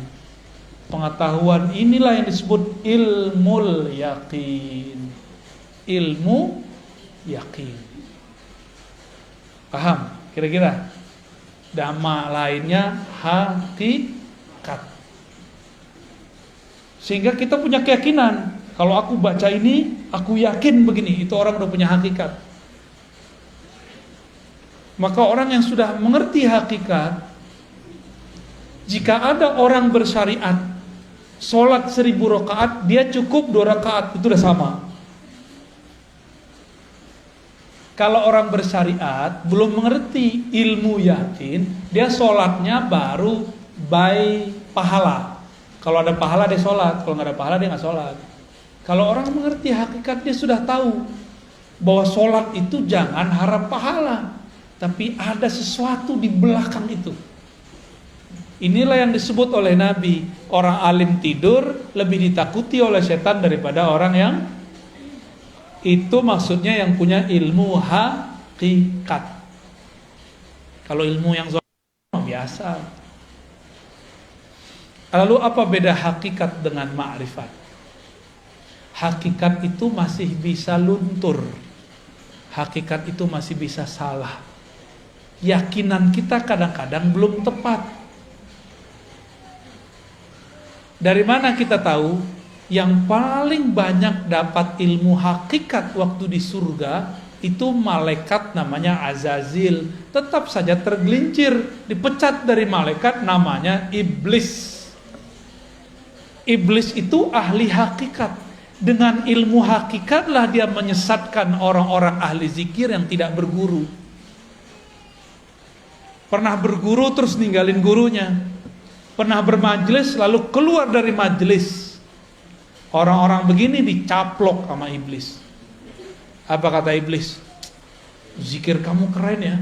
[SPEAKER 1] Pengetahuan inilah yang disebut ilmul yakin. Ilmu yakin. Paham? Kira-kira? Dhamma lainnya hakikat. Sehingga kita punya keyakinan, kalau aku baca ini, aku yakin begini, itu orang udah punya hakikat. Maka orang yang sudah mengerti hakikat, jika ada orang bersyariat sholat 1000 rakaat, dia cukup 2 rakaat, itu udah sama. Kalau orang bersyariat belum mengerti ilmu yakin, dia sholatnya baru by pahala. Kalau ada pahala dia sholat, kalau nggak ada pahala dia nggak sholat. Kalau orang mengerti hakikat, dia sudah tahu bahwa sholat itu jangan harap pahala, tapi ada sesuatu di belakang itu. Inilah yang disebut oleh Nabi, orang alim tidur lebih ditakuti oleh setan daripada orang yang itu, maksudnya yang punya ilmu hakikat. Kalau ilmu yang zahir biasa. Lalu apa beda hakikat dengan ma'rifat? Hakikat itu masih bisa luntur. Hakikat itu masih bisa salah. Yakinan kita kadang-kadang belum tepat. Dari mana kita tahu? Yang paling banyak dapat ilmu hakikat waktu di surga itu malaikat namanya Azazil. Tetap saja tergelincir, dipecat dari malaikat namanya iblis. Iblis itu ahli hakikat. Dengan ilmu hakikatlah dia menyesatkan orang-orang ahli zikir yang tidak berguru. Pernah berguru terus ninggalin gurunya. Pernah bermajelis lalu keluar dari majelis. Orang-orang begini dicaplok sama iblis. Apa kata iblis? Zikir kamu keren ya.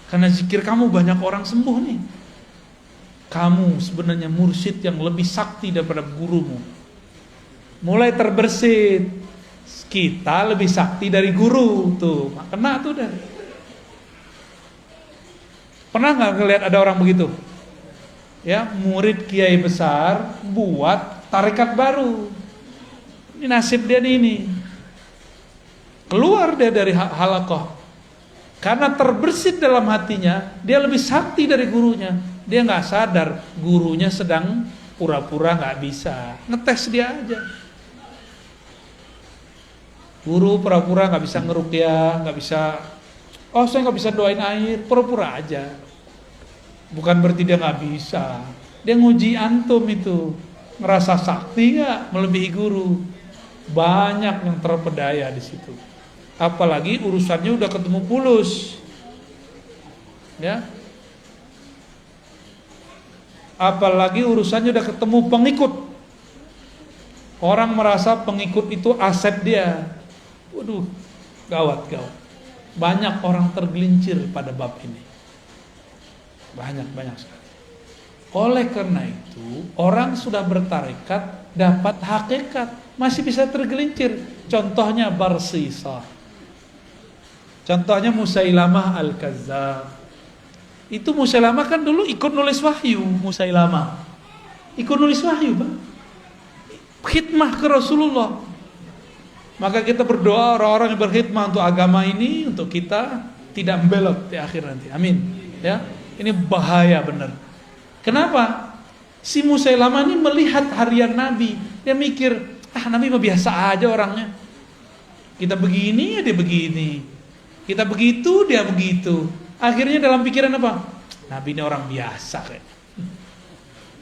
[SPEAKER 1] Karena zikir kamu banyak orang sembuh nih. Kamu sebenarnya mursyid yang lebih sakti daripada gurumu. Mulai terbersit. Kita lebih sakti dari guru. Tuh, kena tuh dah. Pernah gak ngelihat ada orang begitu? Ya, murid kiai besar buat tarekat baru. Ini nasib dia ini. Keluar dia dari halaqah. Karena terbersit dalam hatinya, dia lebih sakti dari gurunya. Dia nggak sadar gurunya sedang pura-pura nggak bisa. Ngetes dia aja. Guru pura-pura nggak bisa ngeruqyah, nggak bisa. Oh, saya nggak bisa doain air, pura-pura aja. Bukan berarti dia nggak bisa. Dia nguji antum itu. Ngerasa sakti nggak melebihi guru. Banyak yang terpedaya di situ. Apalagi urusannya udah ketemu pulus. Ya. Apalagi urusannya udah ketemu pengikut. Orang merasa pengikut itu aset dia. Waduh, gawat. Banyak orang tergelincir pada bab ini. Banyak sekali. Oleh karena itu, orang sudah bertarekat dapat hakikat, masih bisa tergelincir. Contohnya Barsisa. Contohnya Musailamah Al-Kazzab. Itu Musailamah kan dulu ikut nulis wahyu. Musailamah ikut nulis wahyu, Bang. Khidmah ke Rasulullah. Maka kita berdoa orang-orang yang berkhidmah untuk agama ini, untuk kita tidak membelot di akhir nanti. Amin. Ya, ini bahaya benar. Kenapa? Si Musailamah ini melihat harian Nabi, dia mikir, Nabi mah biasa aja orangnya. Kita begini, dia begini. Kita begitu, dia begitu. Akhirnya dalam pikiran apa? Nabi ini orang biasa kayak.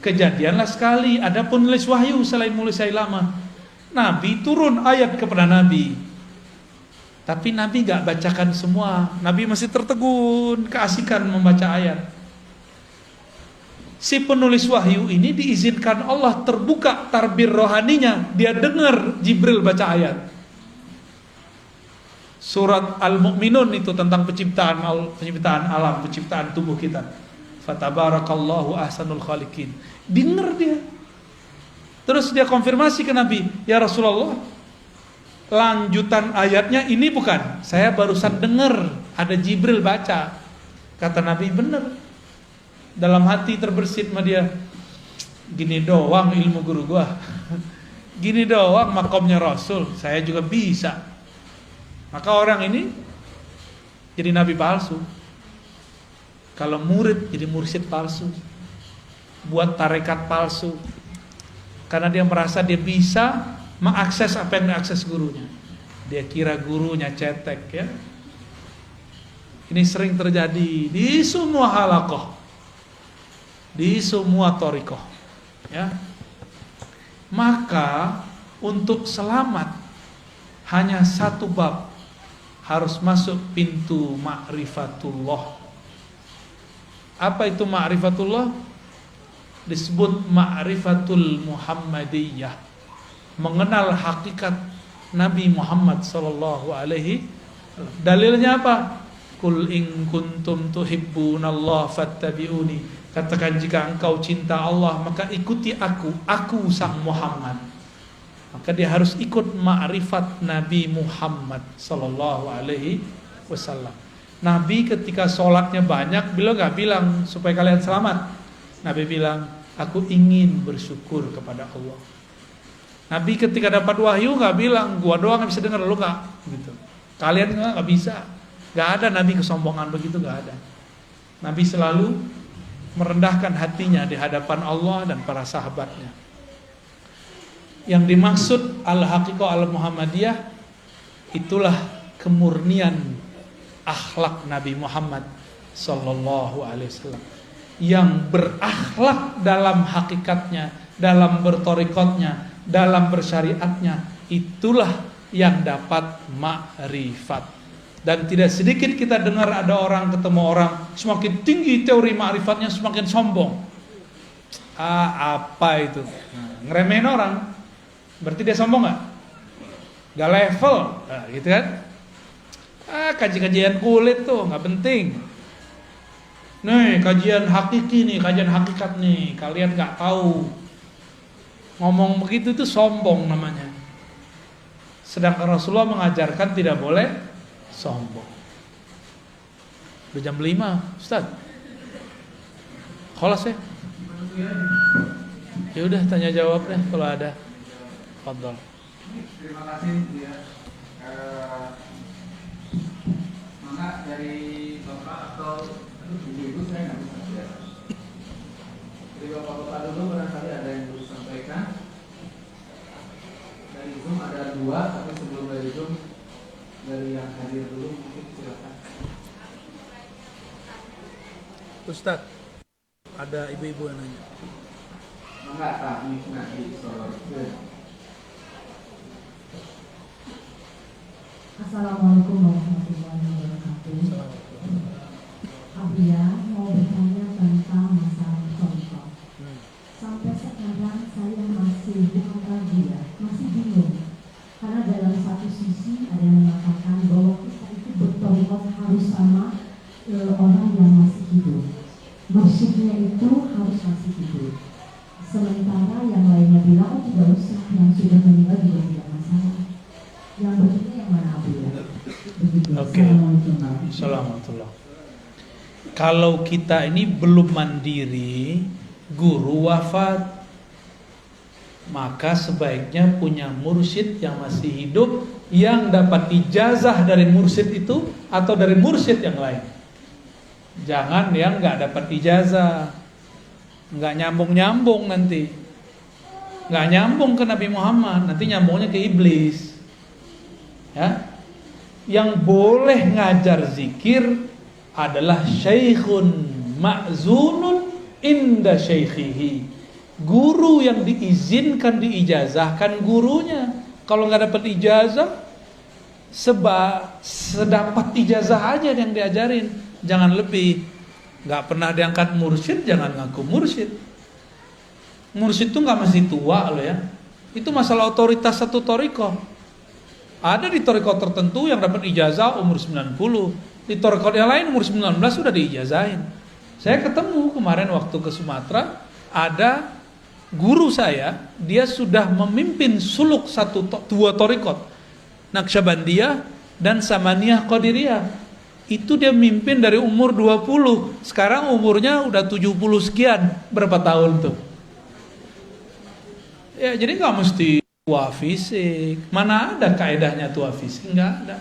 [SPEAKER 1] Kejadianlah sekali, ada penulis wahyu selain Musailamah. Nabi turun ayat kepada Nabi. Tapi Nabi gak bacakan semua. Nabi masih tertegun, keasikan membaca ayat. Si penulis wahyu ini diizinkan Allah terbuka tarbir rohaninya. Dia dengar Jibril baca ayat. Surat Al-Mu'minun itu tentang penciptaan alam, penciptaan tubuh kita. Fatabarakallahu ahsanul khaliqin. Dengar dia. Terus dia konfirmasi ke Nabi, ya Rasulullah, lanjutan ayatnya ini bukan. Saya barusan dengar ada Jibril baca. Kata Nabi, benar. Dalam hati terbersit sama dia, gini doang ilmu guru gua. Gini doang makomnya Rasul, saya juga bisa. Maka orang ini jadi nabi palsu. Kalau murid jadi mursyid palsu. Buat tarekat palsu. Karena dia merasa dia bisa mengakses apa yang diakses gurunya. Dia kira gurunya cetek ya. Ini sering terjadi di semua halaqah, di semua thariqah ya. Maka untuk selamat hanya satu bab, harus masuk pintu ma'rifatullah. Apa itu ma'rifatullah? Disebut ma'rifatul Muhammadiyah, mengenal hakikat Nabi Muhammad sallallahu alaihi wasallam. Dalilnya apa? Qul in kuntum tuhibbunallaha fattabi'uni. Katakan jika engkau cinta Allah maka ikuti aku sang Muhammad. Maka dia harus ikut ma'rifat Nabi Muhammad sallallahu alaihi wasallam. Nabi ketika sholatnya banyak, beliau gak bilang supaya kalian selamat. Nabi bilang, aku ingin bersyukur kepada Allah. Nabi ketika dapat wahyu gak bilang, gua doang yang bisa dengar, lu gak gitu. Kalian gak bisa. Gak ada Nabi kesombongan begitu, gak ada. Nabi selalu merendahkan hatinya di hadapan Allah dan para sahabatnya. Yang dimaksud al-haqiqah al-Muhammadiyah, itulah kemurnian akhlak Nabi Muhammad sallallahu alaihi wasallam, yang berakhlak dalam hakikatnya, dalam bertorikotnya, dalam bersyariatnya. Itulah yang dapat ma'rifat. Dan tidak sedikit kita dengar ada orang ketemu orang semakin tinggi teori ma'rifatnya semakin sombong. Apa itu? Ngeremehin orang. Berarti dia sombong gak? Gak level gitu kan. Kajian kulit tuh gak penting. Nih kajian hakiki nih, kajian hakikat nih, kalian gak tahu. Ngomong begitu itu sombong namanya. Sedangkan Rasulullah mengajarkan tidak boleh sombong. Udah jam 5 Ustaz. Kholas ya? Ya udah tanya jawab deh kalau ada. Fadhol.
[SPEAKER 2] Terima kasih ya. Maka dari Bapak atau Ibu saya nggak bisa lihat. Dari Bapak-bapak dulu barangkali ada yang perlu sampaikan. Dari Zoom ada 2, tapi sebelum dari Zoom dari yang hadir dulu mungkin silakan.
[SPEAKER 1] Ustaz, ada ibu-ibu yang nanya.
[SPEAKER 2] Enggak, kami nanti soal.
[SPEAKER 3] Assalamualaikum warahmatullahi wabarakatuh. Abia mau bertanya tentang masalah contoh. mursyidnya itu harus masih hidup. Sementara yang lainnya bilang tidak usah, yang sudah meninggal juga tidak masalah. Yang begitu yang mana Abu ya? Begitu.
[SPEAKER 1] Oke.
[SPEAKER 3] Assalamualaikum.
[SPEAKER 1] Assalamualaikum. Kalau kita ini belum mandiri, guru wafat, maka sebaiknya punya mursyid yang masih hidup, yang dapat ijazah dari mursyid itu atau dari mursyid yang lain. Jangan yang nggak dapat ijazah, nggak nyambung nanti, nggak nyambung ke Nabi Muhammad, nanti nyambungnya ke iblis. Ya, yang boleh ngajar zikir adalah syekhun ma'zunun inda syekhihi, guru yang diizinkan diijazahkan gurunya. Kalau nggak dapat ijazah, sedapat ijazah aja yang diajarin, jangan lebih. Nggak pernah diangkat mursyid, jangan ngaku mursyid. Mursyid itu nggak mesti tua loh ya. Itu masalah otoritas satu torikoh. Ada di torikoh tertentu yang dapat ijazah umur 90, di torikoh yang lain umur 19 sudah diijazahin. Saya ketemu kemarin waktu ke Sumatera, ada guru saya, dia sudah memimpin suluk dua torikot, Naqsyabandiyah dan Samaniyah Qadiriyah. Itu dia mimpin dari umur 20, sekarang umurnya udah 70 sekian, berapa tahun tuh. Ya jadi gak mesti tua fisik. Mana ada kaedahnya tua fisik, nggak ada.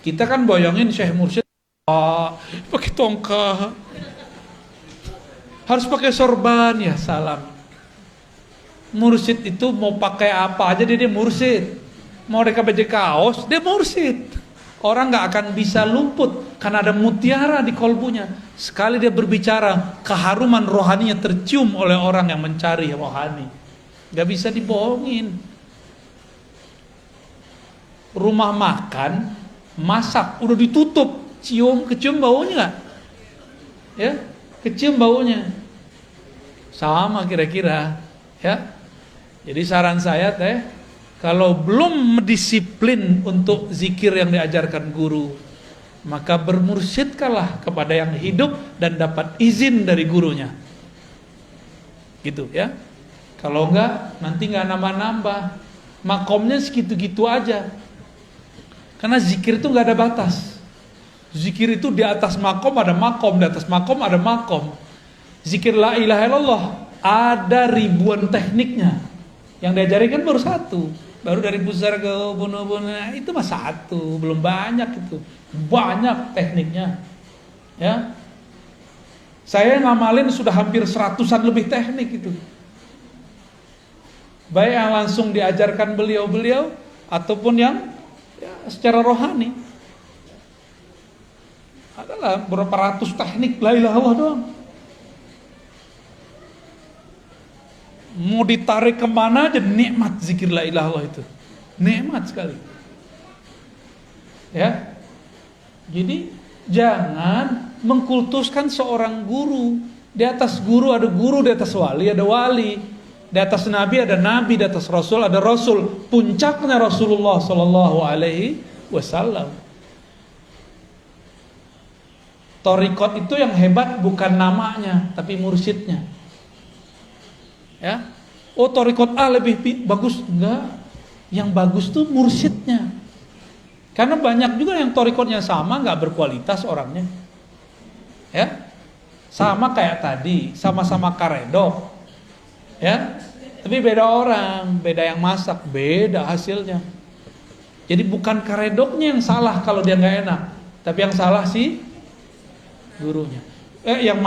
[SPEAKER 1] Kita kan bayangin Syekh Mursyid pakai tongkat, harus pakai sorban, ya salam. Mursyid itu mau pakai apa aja dia mursyid. Mau mereka baju kaos, dia mursyid. Orang nggak akan bisa luput karena ada mutiara di kolbunya. Sekali dia berbicara, keharuman rohaninya tercium oleh orang yang mencari rohani. Gak bisa dibohongin. Rumah makan, masak, udah ditutup, kecium baunya nggak? Ya, kecium baunya. Sama kira-kira, ya. Jadi saran saya kalau belum disiplin untuk zikir yang diajarkan guru, maka bermursyidkanlah kepada yang hidup dan dapat izin dari gurunya. Gitu ya. Kalau enggak, nanti enggak nambah-nambah. Makomnya segitu-gitu aja. Karena zikir itu enggak ada batas. Zikir itu di atas makom ada makom, di atas makom ada makom. Zikir la ilaha illallah ada ribuan tekniknya. Yang diajarin kan baru satu. Baru dari besar ke bunuh-bunuh itu mah satu, belum banyak itu. Banyak tekniknya. Ya. Saya ngamalin sudah hampir 100-an lebih teknik itu. Baik yang langsung diajarkan beliau-beliau ataupun yang ya, secara rohani. Adalah berapa ratus teknik la ilaha illallah doang. Mau ditarik kemana aja nikmat zikir la ilaha illallah itu. Nikmat sekali. Ya. Jadi jangan mengkultuskan seorang guru. Di atas guru ada guru, di atas wali ada wali. Di atas nabi ada nabi, di atas rasul ada rasul. Puncaknya Rasulullah sallallahu alaihi wasallam. Torikot itu yang hebat bukan namanya, tapi mursyidnya. Ya. Oh, torikot A lebih bagus, enggak. Yang bagus tuh mursyidnya. Karena banyak juga yang torikotnya sama, enggak berkualitas orangnya. Ya. Sama kayak tadi, sama-sama karedok. Ya. Tapi beda orang, beda yang masak, beda hasilnya. Jadi bukan karedoknya yang salah kalau dia enggak enak, tapi yang salah sih gurunya. Yang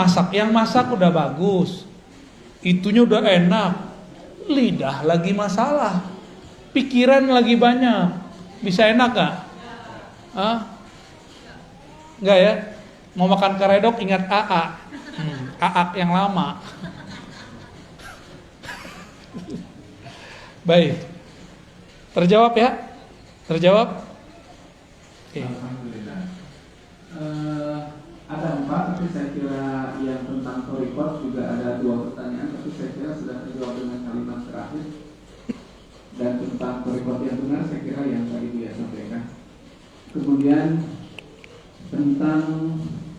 [SPEAKER 1] masak udah bagus. Itunya udah enak, lidah lagi masalah, pikiran lagi banyak, bisa enak gak? Enggak ya? Mau makan karedok ingat AA, AA yang lama. Baik, terjawab ya? Terjawab? Okay.
[SPEAKER 2] Alhamdulillah. Ada 4, tapi saya kira yang tentang torikot juga ada 2 pertanyaan, tapi saya kira sudah terjawab dengan kalimat terakhir. Dan tentang torikot yang benar saya kira yang tadi dia sampaikan. Kemudian tentang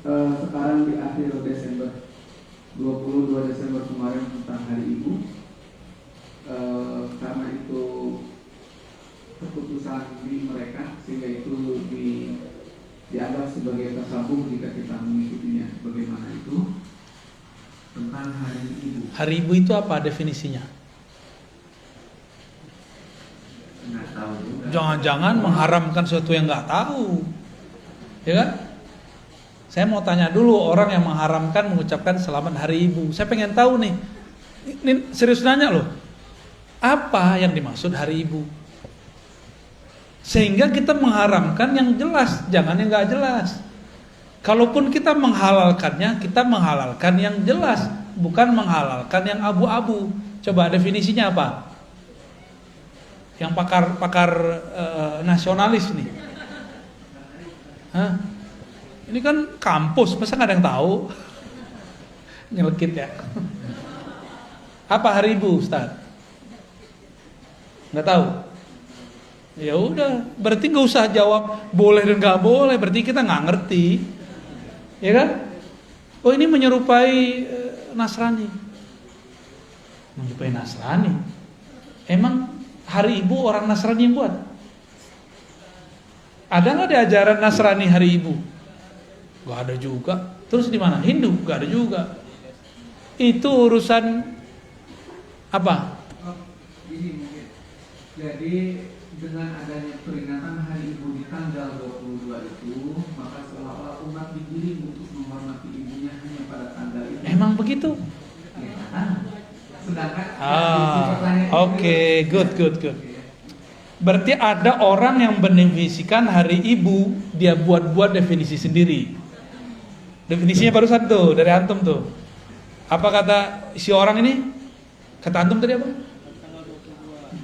[SPEAKER 2] sekarang di akhir Desember, 22 Desember kemarin tentang Hari Ibu. Karena itu keputusan di mereka, sehingga itu dianggap sebagai tersambung jika kita mengikutinya. Bagaimana itu tentang Hari Ibu?
[SPEAKER 1] Hari Ibu itu apa definisinya?
[SPEAKER 2] Nggak tahu juga.
[SPEAKER 1] Jangan-jangan mengharamkan sesuatu yang nggak tahu, ya kan? Saya mau tanya dulu orang yang mengharamkan mengucapkan selamat Hari Ibu. Saya pengen tahu nih, ini serius nanya loh, apa yang dimaksud Hari Ibu? Sehingga kita mengharamkan yang jelas, jangan yang nggak jelas. Kalaupun kita menghalalkannya, kita menghalalkan yang jelas, bukan menghalalkan yang abu-abu. Coba definisinya apa? Yang pakar nasionalis nih. Hah? Ini kan kampus, masa nggak ada yang tahu? Nyelekit ya. Apa Hari Ibu, Ustaz? Nggak tahu? Ya udah, berarti nggak usah jawab boleh dan nggak boleh, berarti kita nggak ngerti, ya kan? Oh ini menyerupai Nasrani, menyerupai Nasrani. Emang Hari Ibu orang Nasrani yang buat? Ada nggak di ajaran Nasrani Hari Ibu? Gak ada juga. Terus di mana? Hindu? Gak ada juga. Itu urusan apa?
[SPEAKER 2] Ini mungkin. Jadi dengan adanya peringatan Hari Ibu di tanggal 22 itu, maka seolah-olah umat digiring untuk menghormati ibunya hanya pada tanggal itu.
[SPEAKER 1] Emang begitu?
[SPEAKER 2] Ya, sedangkan
[SPEAKER 1] Oke, good. Berarti ada orang yang mendefinisikan Hari Ibu, dia buat buat-definisi sendiri. Definisinya barusan tuh dari antum tuh. Apa kata si orang ini? Kata antum tadi apa?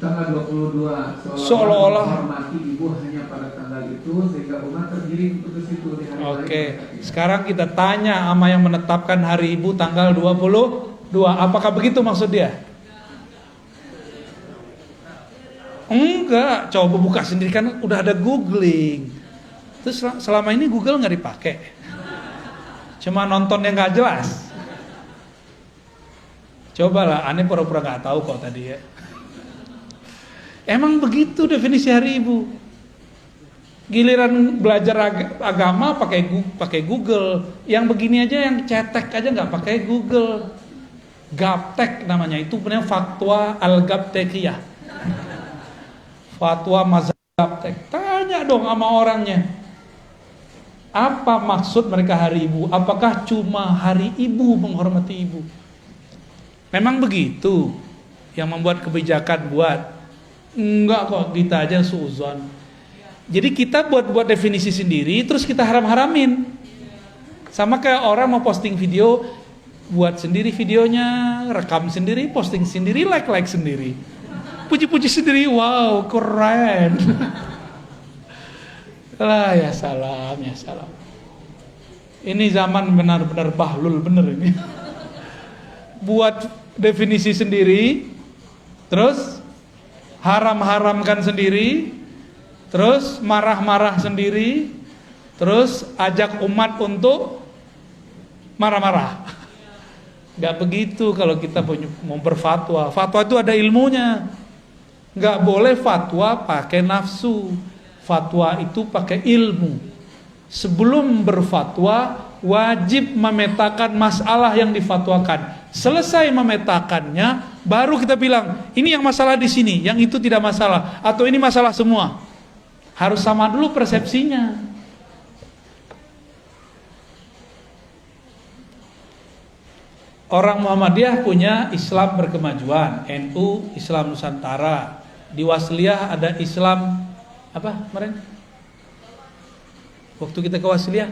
[SPEAKER 2] Tanggal 22
[SPEAKER 1] Seolah-olah
[SPEAKER 2] menghormati ibu hanya pada tanggal itu, sehingga umat tergiring untuk ke situ di hari
[SPEAKER 1] Oke. Sekarang kita tanya sama yang menetapkan Hari Ibu tanggal 22. Apakah begitu maksud dia? Enggak, coba buka sendiri kan udah ada googling. Terus selama ini Google nggak dipakai, cuma nonton yang nggak jelas. Cobalah, aneh pura-pura nggak tahu kok tadi ya. Emang begitu definisi Hari Ibu. Giliran belajar agama pakai Google, yang begini aja yang cetek aja nggak pakai Google. Gaptek namanya, itu benar fatwa al-Gaptekiyah. Fatwa mazhab Gaptek. Tanya dong sama orangnya. Apa maksud mereka Hari Ibu? Apakah cuma Hari Ibu menghormati ibu? Memang begitu yang membuat kebijakan buat? Enggak kok, kita aja suuzon. Jadi kita buat definisi sendiri, terus kita haram-haramin. Sama kayak orang mau posting video, buat sendiri videonya, rekam sendiri, posting sendiri, like sendiri, puji-puji sendiri, wow keren. Lah ya salam. Ini zaman benar-benar bahlul bener ini. Buat definisi sendiri, terus haram-haramkan sendiri, terus marah-marah sendiri, terus ajak umat untuk marah-marah. Gak begitu kalau kita mau berfatwa. Fatwa itu ada ilmunya. Gak boleh fatwa pakai nafsu. Fatwa itu pakai ilmu. Sebelum berfatwa wajib memetakan masalah yang difatwakan. Selesai memetakannya, baru kita bilang ini yang masalah di sini, yang itu tidak masalah, atau ini masalah semua. Harus sama dulu persepsinya. Orang Muhammadiyah punya Islam berkemajuan, NU Islam Nusantara, di Wasliyah ada Islam apa kemarin? Waktu kita ke Wasliyah,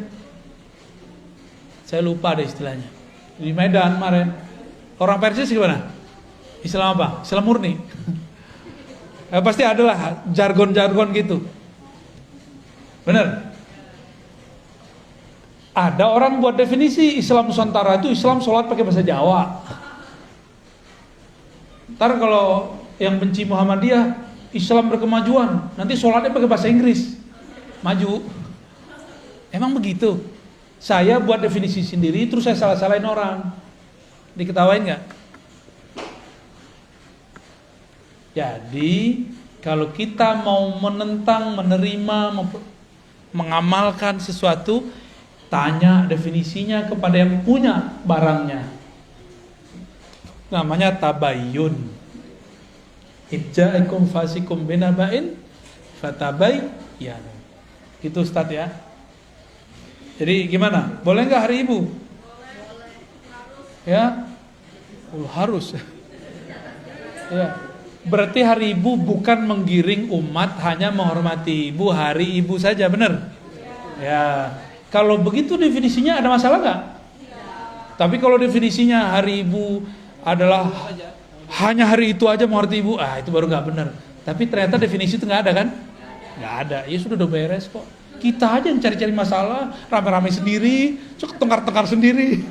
[SPEAKER 1] saya lupa ada istilahnya. Di Medan kemarin, orang Persis gimana? Islam apa? Islam murni. Pasti adalah jargon-jargon gitu. Benar? Ada orang buat definisi Islam Nusantara itu Islam sholat pakai bahasa Jawa. Ntar kalau yang benci Muhammadiyah, Islam berkemajuan, nanti sholatnya pakai bahasa Inggris. Maju. Emang begitu? Saya buat definisi sendiri, terus saya salah-salahin orang. Diketawain nggak? Jadi, kalau kita mau menentang, menerima, mengamalkan sesuatu, tanya definisinya kepada yang punya barangnya. Namanya tabayyun. Idjaikum fasikum binaba'in fatabayyanu. Gitu Ustaz ya. Jadi gimana? Boleh nggak hari Ibu? Ya? Harus. Ya. Berarti hari Ibu bukan menggiring umat, hanya menghormati Ibu hari Ibu saja, benar? Ya. Kalau begitu definisinya ada masalah nggak? Tapi kalau definisinya hari Ibu adalah hanya hari itu aja menghormati Ibu, itu baru nggak benar. Tapi ternyata definisi itu nggak ada kan? Nggak ada. Ya sudah udah beres kok. Kita aja yang cari-cari masalah, rame-rame sendiri, tengkar-tengkar sendiri.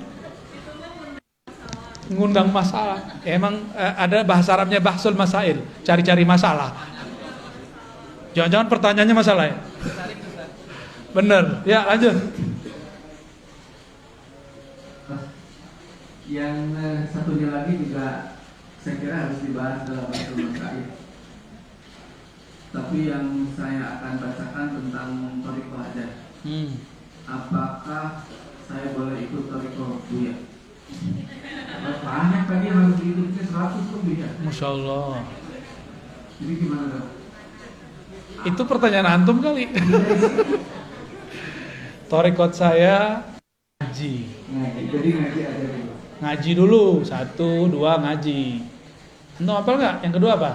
[SPEAKER 1] Ngundang masalah. Emang ada bahasa Arabnya bahsul masail, cari-cari masalah. Jangan-jangan pertanyaannya masalah ya? Bener, ya lanjut.
[SPEAKER 2] Yang satunya lagi juga saya kira harus dibahas dalam bahsul masail. Tapi yang saya akan bacakan tentang thariqah aja. Apakah saya boleh ikut thariqah Buya? Banyak tadi yang harus diikutnya 100 lebih ya.
[SPEAKER 1] Masya Allah.
[SPEAKER 2] Jadi gimana dong?
[SPEAKER 1] Itu pertanyaan antum kali. Thariqah saya ngaji.
[SPEAKER 2] Jadi ngaji ada dulu.
[SPEAKER 1] Ngaji dulu, 1, 2 ngaji. Antum hafal nggak? Yang kedua apa?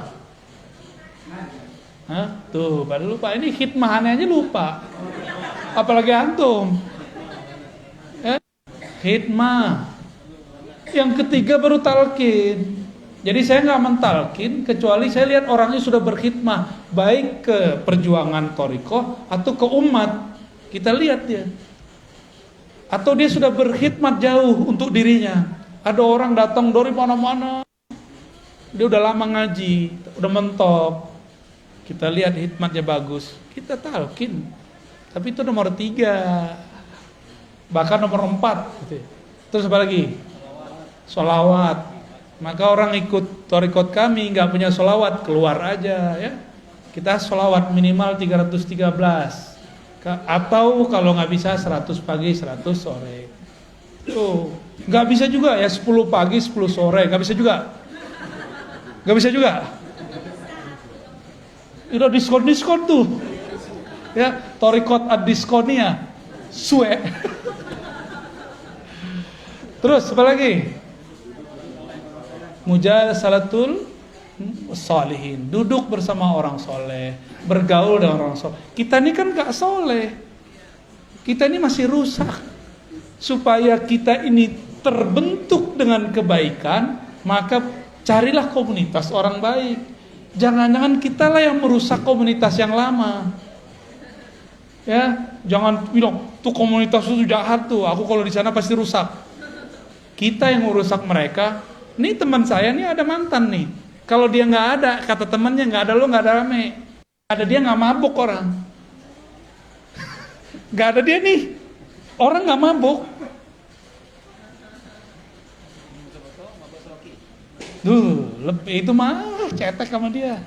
[SPEAKER 1] Hah? Tuh, pada lupa. Ini khidmahannya aja lupa. Apalagi antum. Khidmah. Yang ketiga baru talqin. Jadi saya nggak mentalkin kecuali saya lihat orangnya sudah berkhidmah baik ke perjuangan thariqah atau ke umat. Kita lihat dia. Atau dia sudah berkhidmat jauh untuk dirinya. Ada orang datang dari mana-mana. Dia udah lama ngaji, udah mentok. Kita lihat hikmatnya bagus, kita talqin. Tapi itu nomor 3, bahkan nomor 4 gitu. Terus apa lagi? Sholawat. Maka orang ikut thariqat kami nggak punya sholawat, keluar aja ya. Kita sholawat minimal 313. Atau kalau nggak bisa 100 pagi 100 sore. Tuh, nggak bisa juga ya 10 pagi 10 sore, nggak bisa juga. Nggak bisa juga. Udah diskon tuh. Ya, thariqat ad-diskonia. Suwe. Terus apa lagi? Mujalasalatul sholihin. Duduk bersama orang soleh, bergaul dengan orang soleh. Kita ini kan gak soleh. Kita ini masih rusak. Supaya kita ini terbentuk dengan kebaikan, maka carilah komunitas orang baik. Jangan-jangan kita lah yang merusak komunitas yang lama. Ya, jangan bilang tuh komunitas itu jahat tuh. Aku kalau di sana pasti rusak. Kita yang merusak mereka. Nih teman saya nih ada mantan nih. Kalau dia nggak ada, kata temannya nggak ada lo nggak ada rame. Ada dia nggak mabuk orang. Nggak ada dia nih. Orang nggak mabuk. Lebih itu mah cetek sama dia.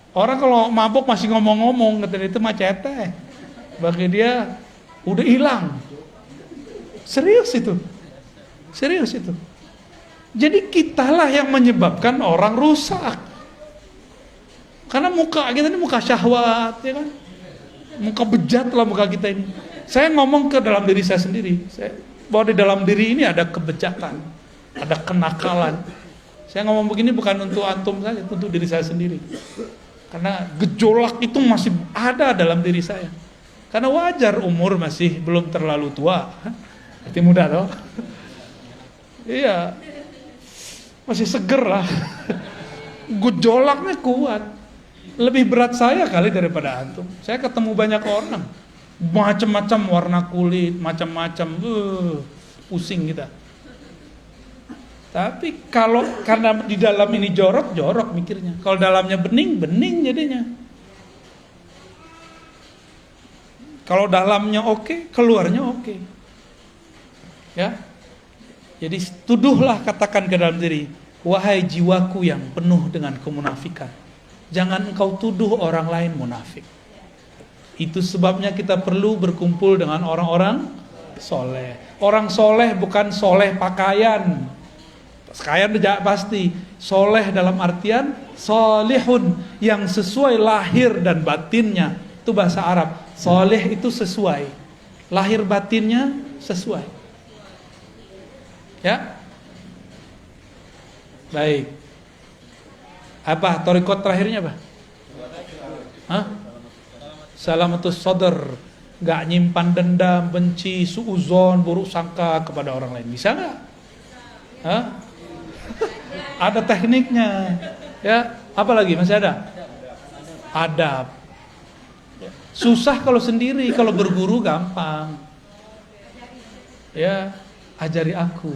[SPEAKER 1] Orang kalau mabuk masih ngomong-ngomong, kata dia itu mah cetek. Bagi dia udah hilang. Serius itu. Jadi kitalah yang menyebabkan orang rusak. Karena muka kita ini muka syahwat, ya kan? Muka bejat lah muka kita ini. Saya ngomong ke dalam diri saya sendiri. Bahwa di dalam diri ini ada kebejatan, ada kenakalan. Saya ngomong begini bukan untuk antum saja, untuk diri saya sendiri. Karena gejolak itu masih ada dalam diri saya. Karena wajar umur masih belum terlalu tua. Masih muda toh. Iya. Masih seger lah. Gejolaknya kuat. Lebih berat saya kali daripada antum. Saya ketemu banyak orang. Macam-macam warna kulit, macam-macam. Pusing kita. Tapi kalau karena di dalam ini jorok mikirnya. Kalau dalamnya bening jadinya. Kalau dalamnya oke, keluarnya oke. Ya. Jadi tuduhlah, katakan ke dalam diri, wahai jiwaku yang penuh dengan kemunafikan, jangan engkau tuduh orang lain munafik. Itu sebabnya kita perlu berkumpul dengan orang-orang soleh. Orang soleh bukan soleh pakaian. Pakaian pasti. Soleh dalam artian solihun, yang sesuai lahir dan batinnya. Itu bahasa Arab. Soleh itu sesuai. Lahir batinnya sesuai. Ya. Baik. Apa thariqat terakhirnya apa? Hah? Salamatus sadar, gak nyimpan dendam, benci, suuzon, buruk sangka kepada orang lain. Bisa gak? Hah? Ada tekniknya. Ya, apa lagi? Masih ada? Adab. Susah kalau sendiri, kalau berguru gampang. Ya, ajari aku.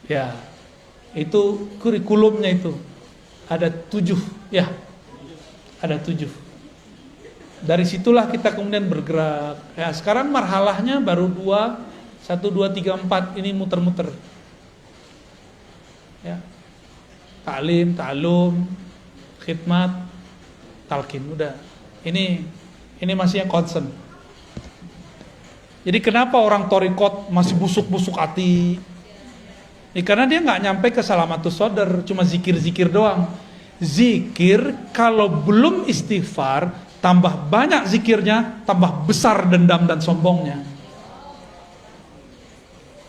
[SPEAKER 1] Ya, itu kurikulumnya itu. Ada 7, ya. Ada 7. Dari situlah kita kemudian bergerak. Ya, sekarang marhalahnya baru 2, 1, 2, 3, 4 ini muter-muter. Ya. Ta'lim, ta'alum, khidmat, talqin, udah. Ini masih yang concern. Jadi kenapa orang thariqat masih busuk-busuk hati? Karena dia nggak nyampe ke salamatus sadar, cuma zikir-zikir doang. Zikir kalau belum istighfar, tambah banyak zikirnya, tambah besar dendam dan sombongnya.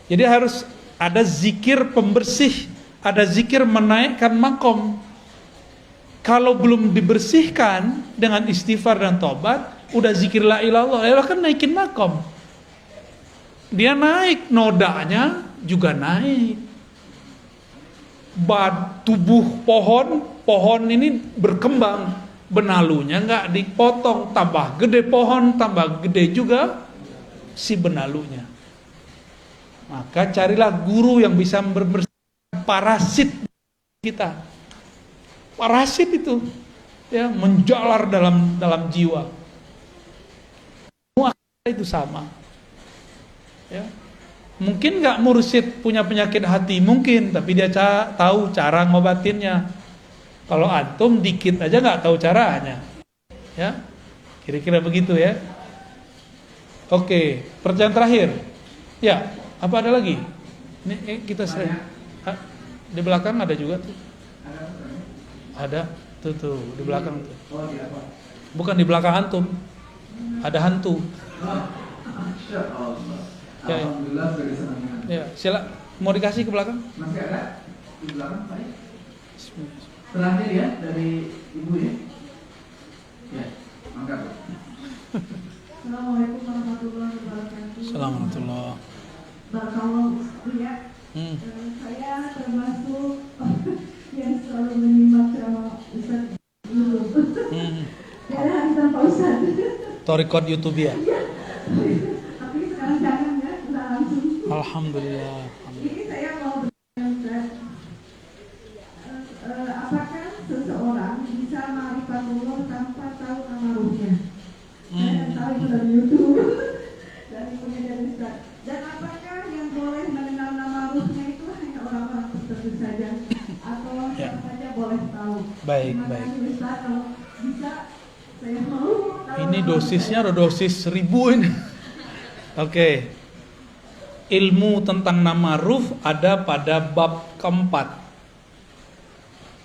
[SPEAKER 1] Jadi harus ada zikir pembersih, ada zikir menaikkan makom. Kalau belum dibersihkan dengan istighfar dan tobat, udah zikir la ilaha illallah, kan naikin makom. Dia naik, nodanya juga naik. Tubuh pohon ini berkembang, benalunya nggak dipotong, tambah gede pohon, tambah gede juga si benalunya. Maka carilah guru yang bisa membersihkan parasit kita. Parasit itu ya menjalar dalam jiwa. Semua itu sama. Ya. Mungkin nggak mursyid punya penyakit hati, mungkin, tapi dia tahu cara ngobatinnya. Kalau antum dikit aja nggak tahu caranya, ya, kira-kira begitu ya. Oke, pertanyaan terakhir, ya, apa ada lagi? Ini kita sering di belakang ada juga tuh, ada tuh di belakang tuh. Bukan di belakang antum, ada hantu. Ya,
[SPEAKER 2] Alhamdulillah sudah disenangkan.
[SPEAKER 1] Ya, sila mau dikasih ke belakang?
[SPEAKER 2] Masih ada di belakang, Pak? Terakhir ya dari Ibu ya. Ya, angkat.
[SPEAKER 3] Assalamualaikum warahmatullahi wabarakatuh.
[SPEAKER 1] Assalamualaikum.
[SPEAKER 3] Barakallahu ya. Saya termasuk yang selalu menyimak ceramah Ustaz dulu. Karena Ustaz Pak Ustaz.
[SPEAKER 1] Thariqat YouTube ya.
[SPEAKER 3] Tapi sekarang jangan ya, udah langsung.
[SPEAKER 1] Alhamdulillah.
[SPEAKER 3] Ini saya mau bertanya Ustaz. Apakah seseorang bisa ma'rifatullah tanpa tahu nama ruhnya? Saya tahu itu dari YouTube, dari punya dari Ustaz. Dan apakah yang boleh mengenal nama ruhnya itu hanya orang-orang tertentu saja, atau siapa saja boleh tahu?
[SPEAKER 1] Baik,
[SPEAKER 3] Terima
[SPEAKER 1] baik.
[SPEAKER 3] kasih Ustaz, kalau bisa saya mau tahu.
[SPEAKER 1] Ini dosisnya ada dosis 1000 ini. Oke. Ilmu tentang nama ruh ada pada bab keempat.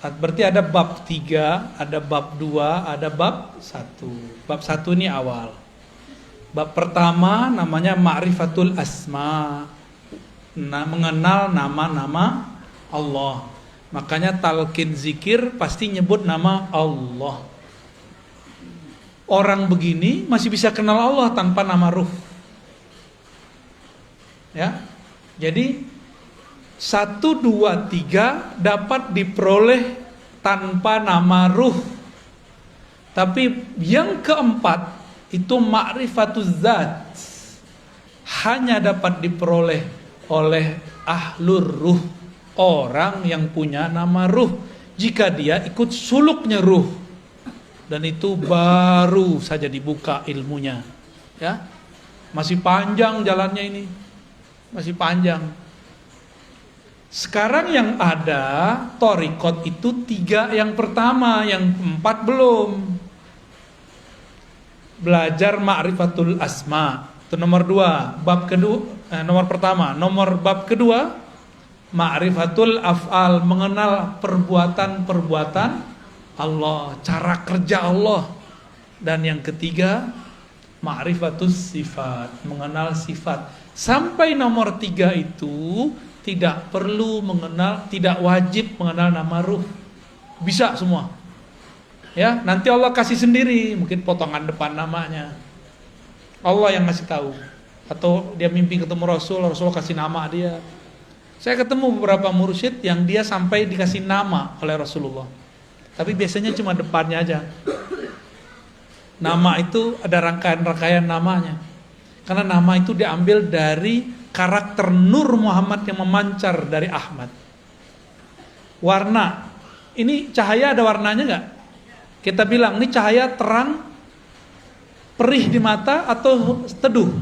[SPEAKER 1] Berarti ada bab 3, ada bab 2, ada bab 1. Bab 1 ini awal. Bab pertama namanya Ma'rifatul Asma. Mengenal nama-nama Allah. Makanya talqin zikir pasti nyebut nama Allah. Orang begini masih bisa kenal Allah tanpa nama ruh. Ya. Jadi 1, 2, 3 dapat diperoleh tanpa nama ruh. Tapi yang keempat itu ma'rifatuz zat, hanya dapat diperoleh oleh ahlur ruh, orang yang punya nama ruh, jika dia ikut suluknya ruh. Dan itu baru saja dibuka ilmunya. Ya. Masih panjang jalannya ini. Masih panjang. Sekarang yang ada thariqat itu 3 yang pertama, yang 4 belum. Belajar ma'rifatul asma. Itu nomor 2. Bab kedua, nomor pertama. Bab kedua, ma'rifatul af'al, mengenal perbuatan-perbuatan Allah, cara kerja Allah. Dan yang ketiga, ma'rifatus sifat, mengenal sifat. Sampai nomor 3 itu tidak perlu mengenal, tidak wajib mengenal nama ruh. Bisa semua. Ya, nanti Allah kasih sendiri, mungkin potongan depan namanya. Allah yang ngasih tahu. Atau dia mimpi ketemu Rasul kasih nama dia. Saya ketemu beberapa mursyid yang dia sampai dikasih nama oleh Rasulullah. Tapi biasanya cuma depannya aja. Nama itu ada rangkaian-rangkaian namanya. Karena nama itu diambil dari karakter Nur Muhammad yang memancar dari Ahmad. Warna. Ini cahaya ada warnanya enggak? Kita bilang ini cahaya terang, perih di mata atau teduh?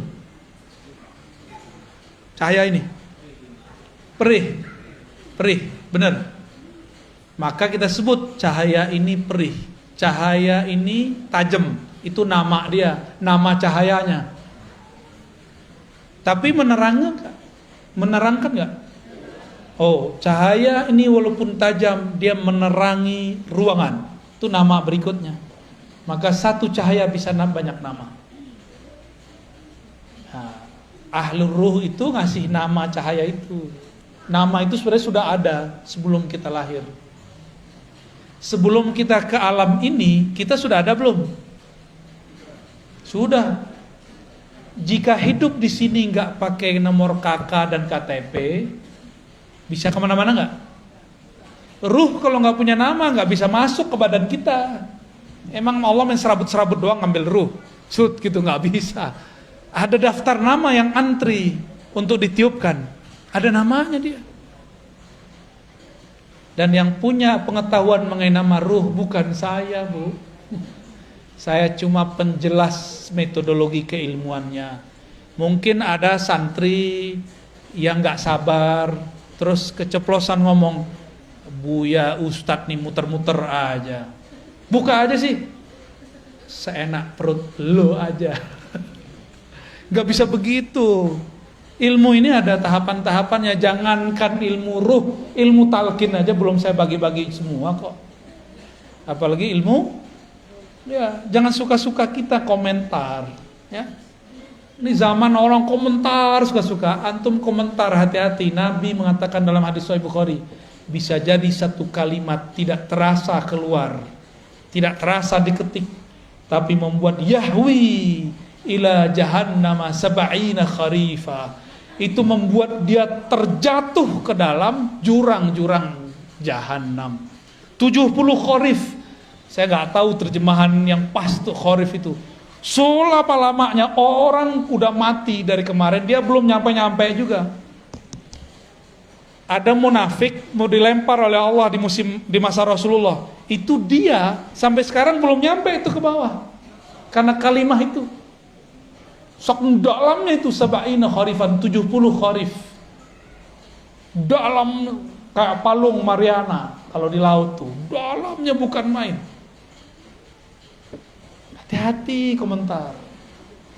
[SPEAKER 1] Cahaya ini perih, benar. Maka kita sebut cahaya ini perih, cahaya ini tajam. Itu nama dia, nama cahayanya. Tapi menerangkan nggak? Oh, cahaya ini walaupun tajam, dia menerangi ruangan. Itu nama berikutnya. Maka satu cahaya bisa banyak nama. Nah, Ahlul Ruh itu ngasih nama cahaya itu. Nama itu sebenarnya sudah ada sebelum kita lahir. Sebelum kita ke alam ini, kita sudah ada belum? Sudah. Jika hidup di sini nggak pakai nomor KK dan KTP, bisa kemana-mana nggak? Ruh kalau nggak punya nama nggak bisa masuk ke badan kita. Emang Allah main serabut-serabut doang ngambil ruh, gitu nggak bisa. Ada daftar nama yang antri untuk ditiupkan. Ada namanya dia. Dan yang punya pengetahuan mengenai nama ruh bukan saya, Bu. Saya cuma penjelas metodologi keilmuannya. Mungkin ada santri yang gak sabar, terus keceplosan ngomong, Buya Ustadz nih muter-muter aja. Buka aja sih. Seenak perut lo aja. Gak bisa begitu. Ilmu ini ada tahapan-tahapannya. Jangankan ilmu ruh, ilmu talqin aja belum saya bagi-bagi semua kok. Apalagi ilmu. Ya, jangan suka-suka kita komentar, ya. Ini zaman orang komentar suka-suka. Antum komentar, hati-hati. Nabi mengatakan dalam hadis Sahih Bukhari, bisa jadi satu kalimat tidak terasa keluar, tidak terasa diketik, tapi membuat yahwi ila jahannama sab'ina kharifa. Itu membuat dia terjatuh ke dalam jurang-jurang jahanam. 70 kharif. Saya nggak tahu terjemahan yang pas tuh kharif itu. Selama lamanya orang udah mati dari kemarin, dia belum nyampe-nyampe juga. Ada munafik mau dilempar oleh Allah di masa Rasulullah. Itu dia sampai sekarang belum nyampe itu ke bawah. Karena kalimah itu. Sok dalamnya itu sab'ina kharifan, 70 kharif. Dalam kayak palung Mariana kalau di laut tuh. Dalamnya bukan main. Hati-hati komentar.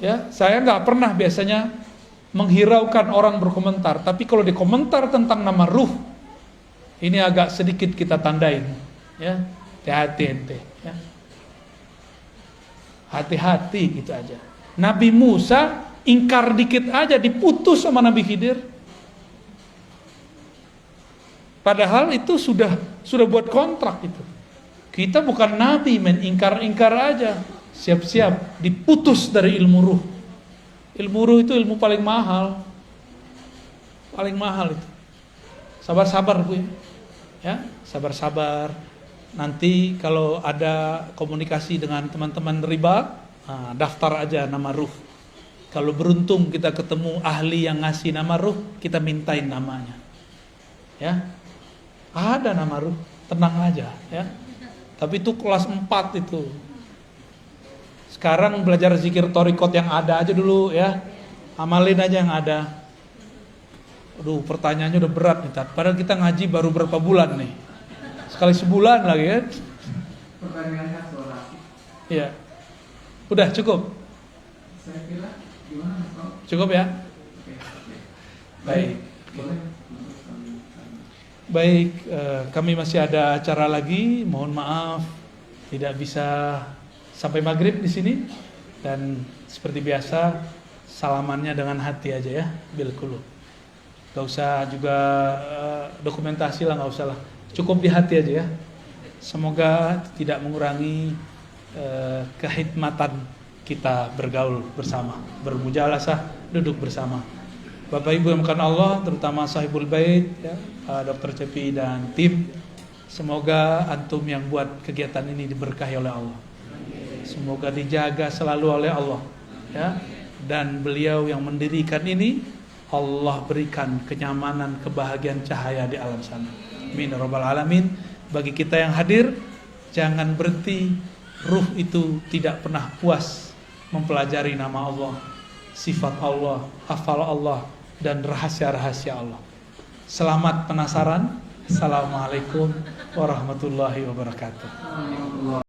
[SPEAKER 1] Ya, saya nggak pernah biasanya menghiraukan orang berkomentar, tapi kalau dikomentar tentang nama ruh, ini agak sedikit kita tandain. Ya, hati-hati ente. Ya. Hati-hati gitu aja. Nabi Musa ingkar dikit aja diputus sama Nabi Khidir. Padahal itu sudah buat kontrak itu. Kita bukan nabi, ingkar-ingkar aja. Siap-siap diputus dari ilmu ruh. Ilmu ruh itu ilmu paling mahal. Paling mahal itu. Sabar-sabar Bu ya. Sabar-sabar. Nanti kalau ada komunikasi dengan teman-teman riba, daftar aja nama ruh. Kalau beruntung kita ketemu ahli yang ngasih nama ruh, kita mintain namanya. Ya. Ada nama ruh, tenang aja ya. Tapi itu kelas 4 itu. Sekarang belajar zikir torikot yang ada aja dulu ya. Amalin aja yang ada. Aduh, pertanyaannya udah berat nih, Tat. Padahal kita ngaji baru berapa bulan nih. Sekali sebulan lagi kan.
[SPEAKER 2] Pertanyaannya soal
[SPEAKER 1] Iya. Udah cukup.
[SPEAKER 2] saya kira gimana Mas Tom?
[SPEAKER 1] Cukup ya.
[SPEAKER 2] Oke.
[SPEAKER 1] Baik.
[SPEAKER 2] Boleh.
[SPEAKER 1] Baik, kami masih ada acara lagi. Mohon maaf tidak bisa sampai maghrib di sini. Dan seperti biasa salamannya dengan hati aja ya, bil qulub. Gak usah juga dokumentasi lah, gak usah lah. Cukup di hati aja ya. Semoga tidak mengurangi kehikmatan kita bergaul bersama, bermujalasah, duduk bersama. Bapak Ibu yang bukan Allah, terutama sahibul bait ya, Dr. Cepi dan tim. Semoga antum yang buat kegiatan ini diberkahi oleh Allah. Semoga dijaga selalu oleh Allah ya. Dan beliau yang mendirikan ini Allah berikan kenyamanan, kebahagiaan, cahaya di alam sana. Amin ya rabbal alamin. Bagi kita yang hadir, jangan berhenti. Ruh itu tidak pernah puas mempelajari nama Allah, sifat Allah, hafal Allah, dan rahasia-rahasia Allah. Selamat penasaran. Assalamualaikum warahmatullahi wabarakatuh.